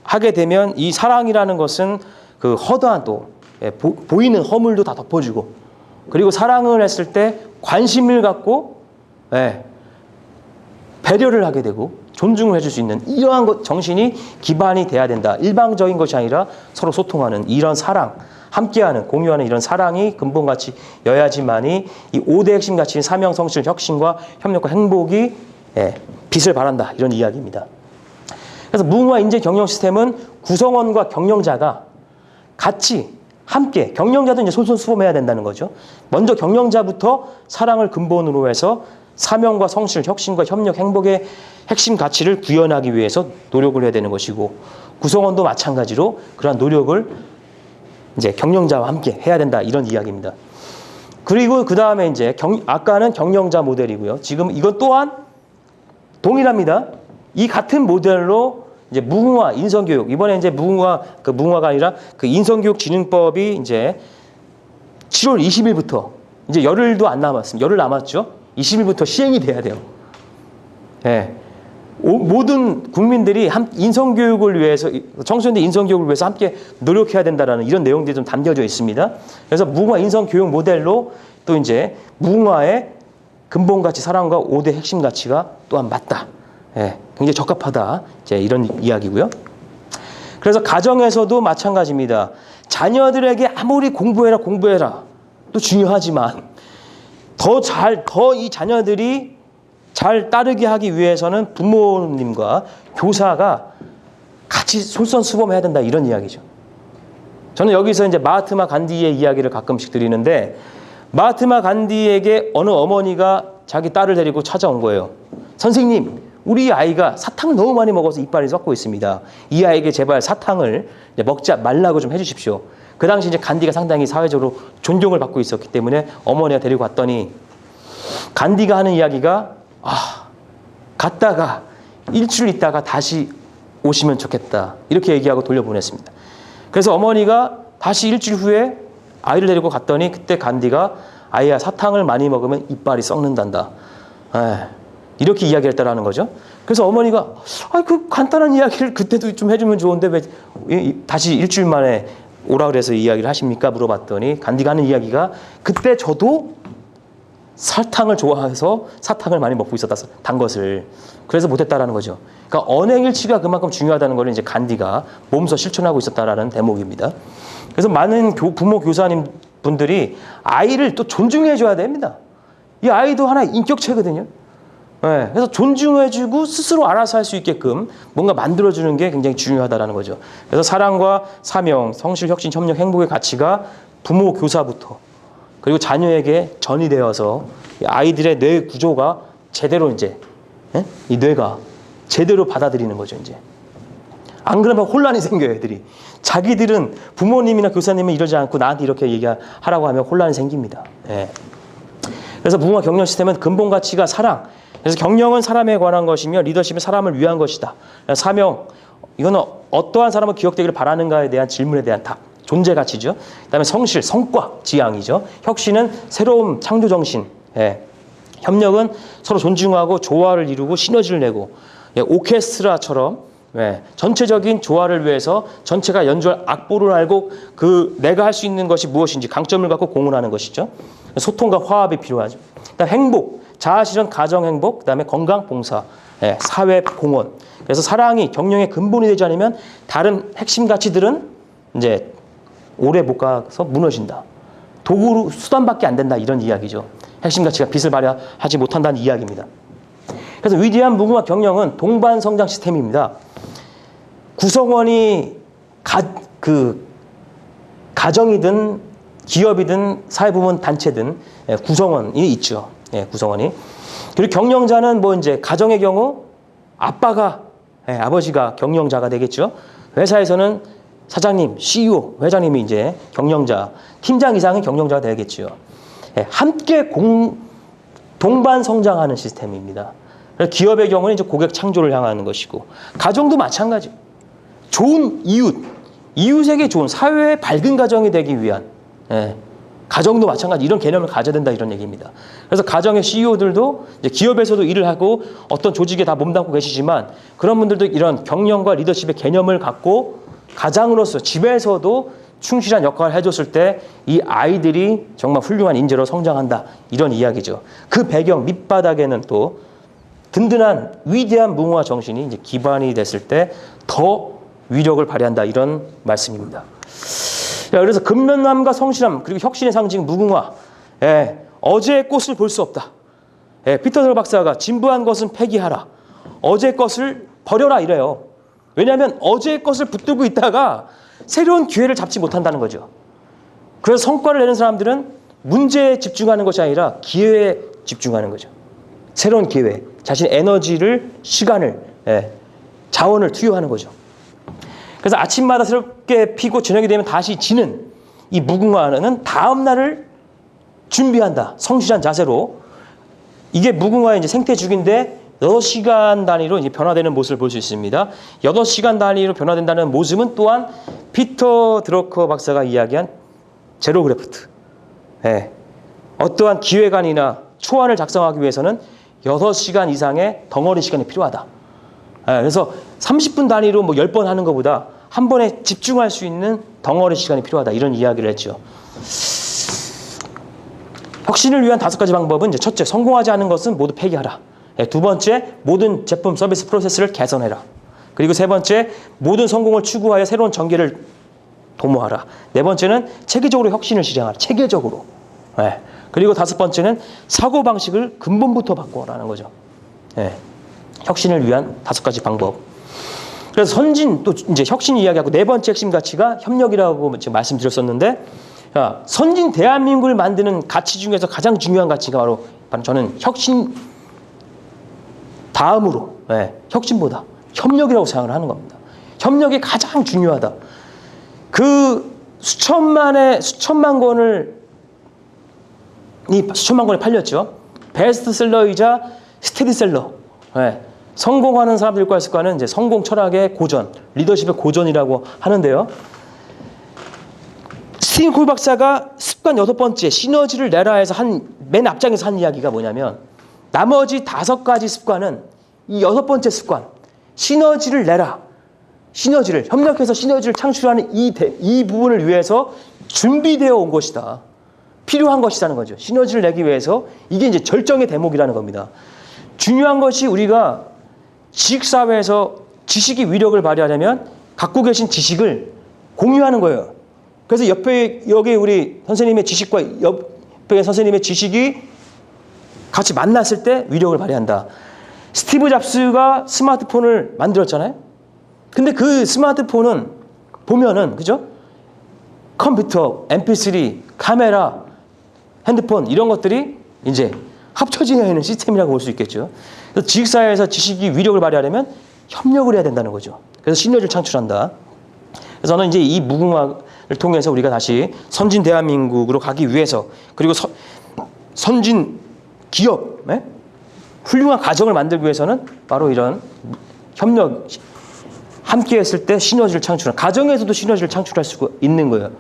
하게 되면 이 사랑이라는 것은 그 허다한 또, 예, 보이는 허물도 다 덮어주고, 그리고 사랑을 했을 때 관심을 갖고, 예, 배려를 하게 되고 존중을 해줄 수 있는 이러한 것, 정신이 기반이 돼야 된다. 일방적인 것이 아니라 서로 소통하는 이런 사랑, 함께하는, 공유하는 이런 사랑이 근본 가치여야지만이 이 5대 핵심 가치인 사명, 성실, 혁신과 협력과 행복이, 예, 빛을 발한다. 이런 이야기입니다. 그래서 무궁화 인재 경영 시스템은 구성원과 경영자가 같이 함께, 경영자도 이제 솔선수범해야 된다는 거죠. 먼저 경영자부터 사랑을 근본으로 해서 사명과 성실, 혁신과 협력, 행복의 핵심 가치를 구현하기 위해서 노력을 해야 되는 것이고, 구성원도 마찬가지로 그러한 노력을 이제 경영자와 함께 해야 된다. 이런 이야기입니다. 그리고 그 다음에 이제 아까는 경영자 모델이고요. 지금 이것 또한 동일합니다. 이 같은 모델로 이제 무궁화 인성교육, 이번에 이제 무궁화가 아니라 그 인성교육진흥법이 이제 7월 20일부터 이제 열흘도 안 남았습니다. 열흘 남았죠. 20일부터 시행이 돼야 돼요. 예. 모든 국민들이 인성교육을 위해서, 청소년들 인성교육을 위해서 함께 노력해야 된다라는 이런 내용들이 좀 담겨져 있습니다. 그래서 무궁화 인성교육 모델로 또 이제 무궁화의 근본 가치, 사랑과 5대 핵심 가치가 또한 맞다. 예, 굉장히 적합하다. 이제 이런 이야기고요. 그래서 가정에서도 마찬가지입니다. 자녀들에게 아무리 공부해라 또 중요하지만 더 이 자녀들이 잘 따르게 하기 위해서는 부모님과 교사가 같이 솔선수범해야 된다. 이런 이야기죠. 저는 여기서 이제 마하트마 간디의 이야기를 가끔씩 드리는데, 마하트마 간디에게 어느 어머니가 자기 딸을 데리고 찾아온 거예요. 선생님, 우리 아이가 사탕을 너무 많이 먹어서 이빨이 썩고 있습니다. 이 아이에게 제발 사탕을 먹지 말라고 좀 해주십시오. 그 당시 이제 간디가 상당히 사회적으로 존경을 받고 있었기 때문에 어머니가 데리고 갔더니 간디가 하는 이야기가, 갔다가 일주일 있다가 다시 오시면 좋겠다. 이렇게 얘기하고 돌려보냈습니다. 그래서 어머니가 다시 일주일 후에 아이를 데리고 갔더니 그때 간디가, 아이야, 사탕을 많이 먹으면 이빨이 썩는단다. 이렇게 이야기했다라는 거죠. 그래서 어머니가, 그 간단한 이야기를 그때도 좀 해주면 좋은데 왜 다시 일주일 만에 오라 그래서 이야기를 하십니까? 물어봤더니 간디가 하는 이야기가, 그때 저도 설탕을 좋아해서 사탕을 많이 먹고 있었다, 단 것을. 그래서 못했다라는 거죠. 그러니까 언행일치가 그만큼 중요하다는 걸 이제 간디가 몸소 실천하고 있었다라는 대목입니다. 그래서 많은 부모, 교사님 분들이 아이를 또 존중해줘야 됩니다. 이 아이도 하나의 인격체거든요. 네, 그래서 존중해주고 스스로 알아서 할 수 있게끔 뭔가 만들어주는 게 굉장히 중요하다는 거죠. 그래서 사랑과 사명, 성실, 혁신, 협력, 행복의 가치가 부모, 교사부터 그리고 자녀에게 전이되어서 아이들의 뇌 구조가 제대로 이제, 이 뇌가 제대로 받아들이는 거죠. 이제 안 그러면 혼란이 생겨요. 애들이 자기들은 부모님이나 교사님은 이러지 않고 나한테 이렇게 얘기하라고 하면 혼란이 생깁니다. 예. 그래서 무궁화 경영 시스템은 근본 가치가 사랑. 그래서 경영은 사람에 관한 것이며 리더십은 사람을 위한 것이다. 사명, 이거는 어떠한 사람은 기억되기를 바라는가에 대한 질문에 대한 답. 존재 가치죠. 그다음에 성실, 성과, 지향이죠. 혁신은 새로움, 창조 정신. 예. 협력은 서로 존중하고 조화를 이루고 시너지를 내고, 예, 오케스트라처럼, 예, 전체적인 조화를 위해서 전체가 연주할 악보를 알고 내가 할 수 있는 것이 무엇인지 강점을 갖고 공헌하는 것이죠. 소통과 화합이 필요하죠. 그다음 행복, 자아 실현, 가정 행복, 그다음에 건강, 봉사, 예, 사회 공헌. 그래서 사랑이 경영의 근본이 되지 않으면 다른 핵심 가치들은 이제 오래 못 가서 무너진다. 도구 수단밖에 안 된다 이런 이야기죠. 핵심 가치가 빛을 발휘하지 못한다는 이야기입니다. 그래서 위대한 무궁화 경영은 동반 성장 시스템입니다. 구성원이 가정이든 기업이든 사회부문 단체든 구성원이 있죠. 구성원이. 그리고 경영자는 뭐 이제 가정의 경우 아버지가 경영자가 되겠죠. 회사에서는 사장님, CEO, 회장님이 이제 경영자, 팀장 이상은 경영자가 되겠죠. 함께 동반 성장하는 시스템입니다. 기업의 경우는 이제 고객 창조를 향하는 것이고, 가정도 마찬가지. 좋은 이웃에게 좋은 사회의 밝은 가정이 되기 위한, 가정도 마찬가지 이런 개념을 가져야 된다 이런 얘기입니다. 그래서 가정의 CEO들도 이제 기업에서도 일을 하고 어떤 조직에 다 몸담고 계시지만 그런 분들도 이런 경영과 리더십의 개념을 갖고 가장으로서 집에서도 충실한 역할을 해줬을 때 이 아이들이 정말 훌륭한 인재로 성장한다 이런 이야기죠. 그 배경 밑바닥에는 또 든든한 위대한 무궁화 정신이 이제 기반이 됐을 때 더 위력을 발휘한다 이런 말씀입니다. 그래서 근면함과 성실함 그리고 혁신의 상징 무궁화. 어제의 꽃을 볼 수 없다. 피터 드러 박사가 진부한 것은 폐기하라. 어제의 것을 버려라 이래요. 왜냐하면 어제의 것을 붙들고 있다가 새로운 기회를 잡지 못한다는 거죠. 그래서 성과를 내는 사람들은 문제에 집중하는 것이 아니라 기회에 집중하는 거죠. 새로운 기회, 자신의 에너지를, 시간을, 자원을 투여하는 거죠. 그래서 아침마다 새롭게 피고 저녁이 되면 다시 지는 이 무궁화는 다음 날을 준비한다. 성실한 자세로. 이게 무궁화의 이제 생태주기인데 6시간 단위로 이제 변화되는 모습을 볼 수 있습니다. 8시간 단위로 변화된다는 모습은 또한 피터 드러커 박사가 이야기한 제로 그래프트. 어떠한 기획안이나 초안을 작성하기 위해서는 6시간 이상의 덩어리 시간이 필요하다. 그래서 30분 단위로 뭐 10번 하는 것보다 한 번에 집중할 수 있는 덩어리 시간이 필요하다. 이런 이야기를 했죠. 혁신을 위한 5가지 방법은 이제 첫째, 성공하지 않은 것은 모두 폐기하라. 두 번째, 모든 제품, 서비스, 프로세스를 개선해라. 그리고 세 번째, 모든 성공을 추구하여 새로운 전개를 도모하라. 네 번째는 체계적으로 혁신을 실행하라. 체계적으로. 그리고 5번째는 사고방식을 근본부터 바꿔라는 거죠. 혁신을 위한 5가지 방법. 그래서 선진, 또 이제 혁신 이야기하고 네 번째 핵심 가치가 협력이라고 지금 말씀드렸었는데, 선진 대한민국을 만드는 가치 중에서 가장 중요한 가치가 바로 저는 혁신 다음으로, 혁신보다 협력이라고 생각을 하는 겁니다. 협력이 가장 중요하다. 그 수천만 권이 팔렸죠. 베스트셀러이자 스테디셀러. 성공하는 사람들과 있을 거는 이제 성공 철학의 고전, 리더십의 고전이라고 하는데요. 스티븐 콜 박사가 습관 6번째 시너지를 내라 해서 맨 앞장에서 한 이야기가 뭐냐면 나머지 5가지 습관은 이 6번째 습관 시너지를 내라. 시너지를 협력해서 시너지를 창출하는 이 부분을 위해서 준비되어 온 것이다. 필요한 것이라는 거죠. 시너지를 내기 위해서 이게 이제 절정의 대목이라는 겁니다. 중요한 것이 우리가 지식사회에서 지식이 위력을 발휘하려면 갖고 계신 지식을 공유하는 거예요. 그래서 여기 우리 선생님의 지식과 옆에 선생님의 지식이 같이 만났을 때 위력을 발휘한다. 스티브 잡스가 스마트폰을 만들었잖아요. 근데 그 스마트폰은 보면은, 그죠? 컴퓨터, MP3, 카메라, 핸드폰 이런 것들이 이제 합쳐지어 있는 시스템이라고 볼 수 있겠죠. 그래서 지식사회에서 지식이 위력을 발휘하려면 협력을 해야 된다는 거죠. 그래서 시너지를 창출한다. 그래서 저는 이제 이 무궁화를 통해서 우리가 다시 선진 대한민국으로 가기 위해서 그리고 선진 기업, 훌륭한 가정을 만들기 위해서는 바로 이런 협력, 함께 했을 때 시너지를 창출하는, 가정에서도 시너지를 창출할 수 있는 거예요.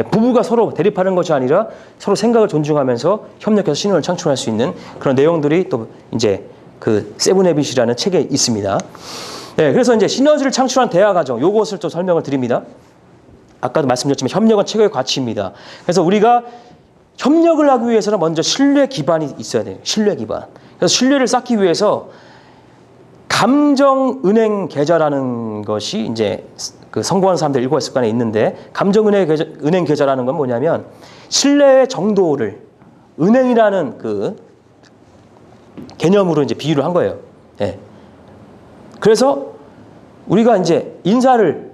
부부가 서로 대립하는 것이 아니라 서로 생각을 존중하면서 협력해서 시너지를 창출할 수 있는 그런 내용들이 또 이제 그 세븐 해빗이라는 책에 있습니다. 그래서 이제 시너지를 창출한 대화 과정, 요것을 좀 설명을 드립니다. 아까도 말씀드렸지만 협력은 최고의 가치입니다. 그래서 우리가 협력을 하기 위해서는 먼저 신뢰 기반이 있어야 돼요. 신뢰 기반. 그래서 신뢰를 쌓기 위해서 감정 은행 계좌라는 것이 이제 그 성공하는 사람들 일곱 습관에 있는데 은행 계좌라는 건 뭐냐면 신뢰의 정도를 은행이라는 그 개념으로 이제 비유를 한 거예요. 예. 그래서 우리가 이제 인사를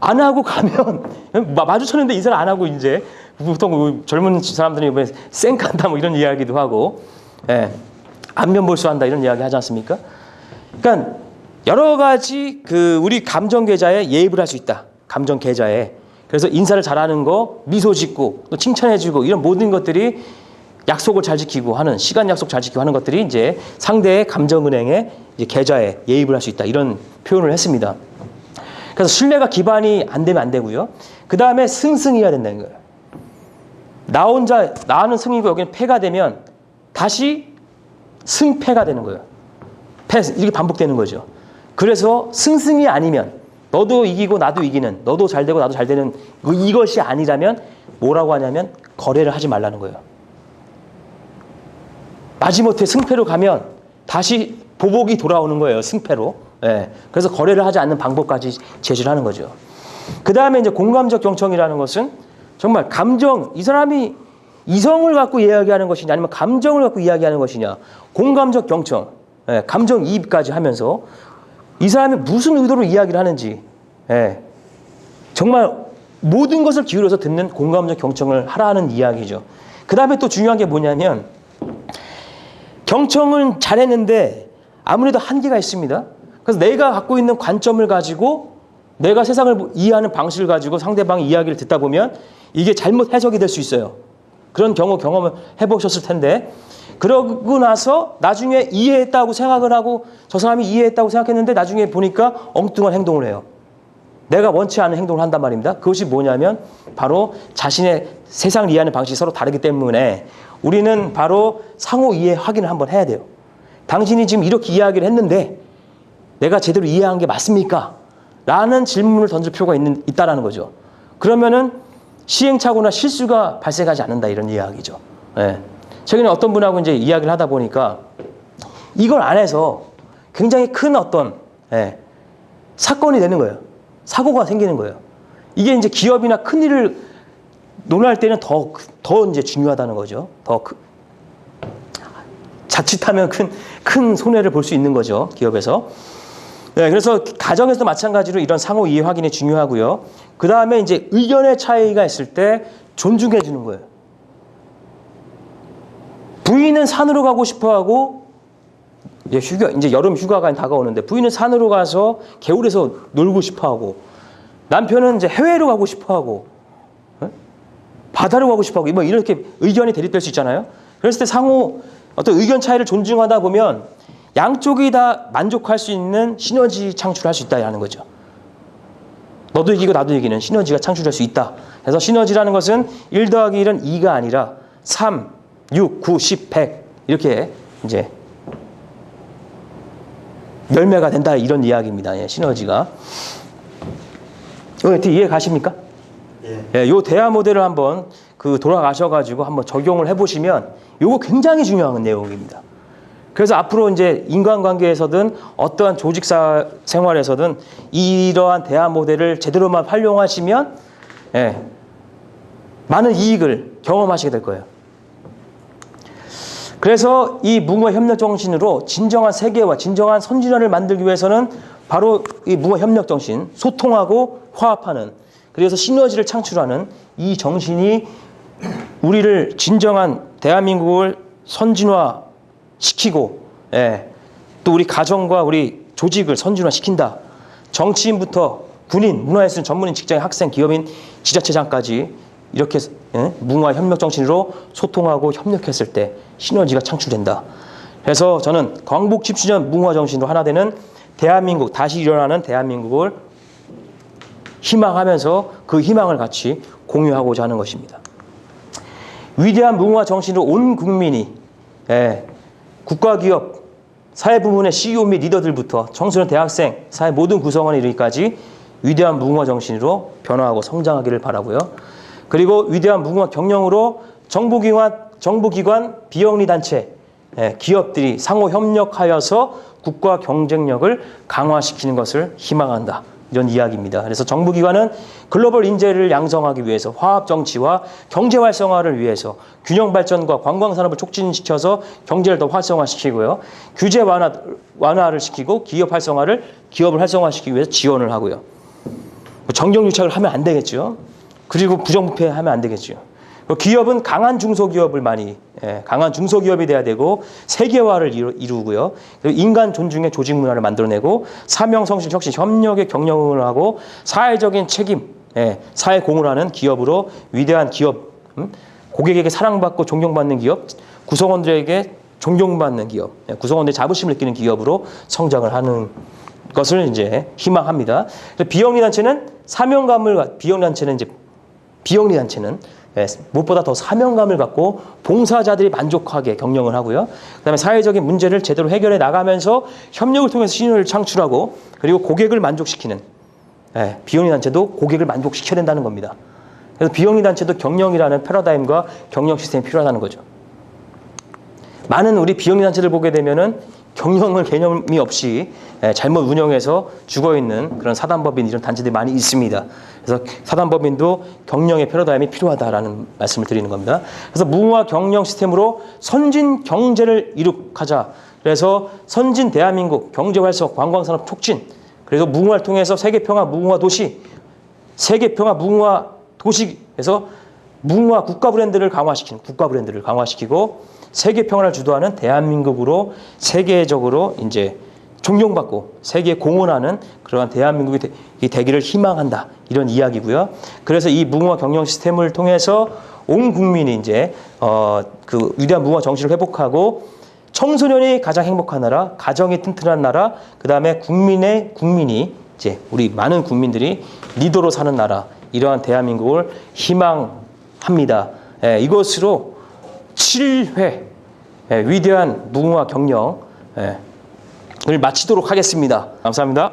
안 하고 가면 마주쳤는데 인사를 안 하고 이제 보통 젊은 사람들이 이번에 쌩간다 뭐 이런 이야기도 하고, 예. 안면볼수한다 이런 이야기 하지 않습니까? 그러니까 여러 가지 그 우리 감정 계좌에 예입을 할 수 있다. 감정 계좌에. 그래서 인사를 잘하는 거, 미소 짓고 또 칭찬해주고 이런 모든 것들이 약속을 잘 지키고 하는, 시간 약속 잘 지키고 하는 것들이 이제 상대의 감정은행의 이제 계좌에 예입을 할 수 있다. 이런 표현을 했습니다. 그래서 신뢰가 기반이 안 되면 안 되고요. 그 다음에 승승해야 된다는 거예요. 나는 승이고 여기는 패가 되면 다시 승패가 되는 거예요. 이렇게 반복되는 거죠. 그래서 승승이 아니면 너도 이기고 나도 이기는, 너도 잘 되고 나도 잘 되는 이것이 아니라면 뭐라고 하냐면 거래를 하지 말라는 거예요. 마지못해 승패로 가면 다시 보복이 돌아오는 거예요. 승패로. 예. 그래서 거래를 하지 않는 방법까지 제시를 하는 거죠. 그 다음에 이제 공감적 경청이라는 것은 정말 감정, 이 사람이 이성을 갖고 이야기하는 것이냐 아니면 감정을 갖고 이야기하는 것이냐. 공감적 경청, 예. 감정 이입까지 하면서 이 사람이 무슨 의도로 이야기를 하는지, 예. 정말 모든 것을 기울여서 듣는 공감적 경청을 하라는 이야기죠. 그 다음에 또 중요한 게 뭐냐면 경청은 잘했는데 아무래도 한계가 있습니다. 그래서 내가 갖고 있는 관점을 가지고 내가 세상을 이해하는 방식을 가지고 상대방의 이야기를 듣다 보면 이게 잘못 해석이 될 수 있어요. 그런 경험을 해보셨을 텐데 그러고 나서 나중에 이해했다고 생각을 하고 저 사람이 이해했다고 생각했는데 나중에 보니까 엉뚱한 행동을 해요. 내가 원치 않은 행동을 한단 말입니다. 그것이 뭐냐면 바로 자신의 세상을 이해하는 방식이 서로 다르기 때문에 우리는 바로 상호 이해 확인을 한번 해야 돼요. 당신이 지금 이렇게 이야기를 했는데 내가 제대로 이해한 게 맞습니까? 라는 질문을 던질 필요가 있다라는 거죠. 그러면은 시행착오나 실수가 발생하지 않는다 이런 이야기죠. 예. 최근에 어떤 분하고 이제 이야기를 하다 보니까 이걸 안 해서 굉장히 큰 어떤 사건이 되는 거예요. 사고가 생기는 거예요. 이게 이제 기업이나 큰 일을 논할 때는 더 이제 중요하다는 거죠. 자칫하면 큰 손해를 볼 수 있는 거죠. 기업에서. 네, 그래서 가정에서도 마찬가지로 이런 상호 이해 확인이 중요하고요. 그 다음에 이제 의견의 차이가 있을 때 존중해 주는 거예요. 부인은 산으로 가고 싶어 하고, 이제 여름 휴가가 다가오는데 부인은 산으로 가서 개울에서 놀고 싶어 하고, 남편은 이제 해외로 가고 싶어 하고, 바다로 가고 싶어 하고, 뭐 이렇게 의견이 대립될 수 있잖아요. 그랬을 때 상호 어떤 의견 차이를 존중하다 보면 양쪽이 다 만족할 수 있는 시너지 창출할 수 있다는 거죠. 너도 이기고 나도 이기는 시너지가 창출할 수 있다. 그래서 시너지라는 것은 1 더하기 1은 2가 아니라 3, 6, 9, 10, 100 이렇게 이제 열매가 된다 이런 이야기입니다. 예, 시너지가. 이해 가십니까? 예, 요 대화 모델을 한번 돌아가셔가지고 한번 적용을 해보시면 요거 굉장히 중요한 내용입니다. 그래서 앞으로 이제 인간관계에서든 어떠한 조직 생활에서든 이러한 대화 모델을 제대로만 활용하시면 많은 이익을 경험하시게 될 거예요. 그래서 이 무궁화 협력 정신으로 진정한 세계와 진정한 선진화를 만들기 위해서는 바로 이 무궁화 협력 정신, 소통하고 화합하는, 그래서 시너지를 창출하는 이 정신이 우리를 진정한 대한민국을 선진화 시키고, 또 우리 가정과 우리 조직을 선진화시킨다. 정치인부터 군인, 문화예술 전문인, 직장인, 학생, 기업인, 지자체장까지 이렇게 무궁화 협력 정신으로 소통하고 협력했을 때 시너지가 창출된다. 그래서 저는 광복 10주년 무궁화 정신으로 하나 되는 대한민국, 다시 일어나는 대한민국을 희망하면서 그 희망을 같이 공유하고자 하는 것입니다. 위대한 무궁화 정신으로 온 국민이 국가 기업, 사회 부문의 CEO 및 리더들부터 청소년 대학생, 사회 모든 구성원에 이르기까지 위대한 무궁화 정신으로 변화하고 성장하기를 바라고요. 그리고 위대한 무궁화 경영으로 정부기관, 비영리단체, 기업들이 상호 협력하여서 국가 경쟁력을 강화시키는 것을 희망한다. 이런 이야기입니다. 그래서 정부기관은 글로벌 인재를 양성하기 위해서 화합 정치와 경제 활성화를 위해서 균형 발전과 관광 산업을 촉진시켜서 경제를 더 활성화시키고요. 규제 완화를 시키고 기업을 활성화시키기 위해서 지원을 하고요. 정경유착을 하면 안 되겠죠. 그리고 부정부패하면 안 되겠죠. 기업은 강한 중소기업이 돼야 되고 세계화를 이루고요. 그리고 인간 존중의 조직 문화를 만들어내고 사명, 성실, 혁신, 협력의 경영을 하고 사회적인 책임, 사회 공을 하는 기업으로 위대한 기업, 고객에게 사랑받고 존경받는 기업, 구성원들에게 존경받는 기업, 구성원들의 자부심을 느끼는 기업으로 성장을 하는 것을 이제 희망합니다. 비영리 단체는 무엇보다 더 사명감을 갖고 봉사자들이 만족하게 경영을 하고요. 그다음에 사회적인 문제를 제대로 해결해 나가면서 협력을 통해서 신뢰를 창출하고 그리고 고객을 만족시키는 비영리 단체도 고객을 만족시켜야 된다는 겁니다. 그래서 비영리 단체도 경영이라는 패러다임과 경영 시스템이 필요하다는 거죠. 많은 우리 비영리 단체들 보게 되면은 경영을 개념이 없이 잘못 운영해서 죽어있는 그런 사단법인 이런 단체들이 많이 있습니다. 그래서 사단법인도 경영의 패러다임이 필요하다라는 말씀을 드리는 겁니다. 그래서 무궁화 경영 시스템으로 선진 경제를 이룩하자. 그래서 선진 대한민국 경제 활성 관광산업 촉진. 그래서 무궁화를 통해서 세계평화 무궁화 도시에서 무궁화 국가 브랜드를 강화시키고 세계 평화를 주도하는 대한민국으로 세계적으로 이제 존경받고 세계에 공헌하는 그러한 대한민국이 되기를 희망한다. 이런 이야기고요. 그래서 이 무궁화 경영 시스템을 통해서 온 국민이 이제 그 위대한 무궁화 정신을 회복하고 청소년이 가장 행복한 나라, 가정이 튼튼한 나라, 그다음에 국민이 이제 우리 많은 국민들이 리더로 사는 나라, 이러한 대한민국을 희망합니다. 이것으로 7회 위대한 무궁화 경영을 마치도록 하겠습니다. 감사합니다.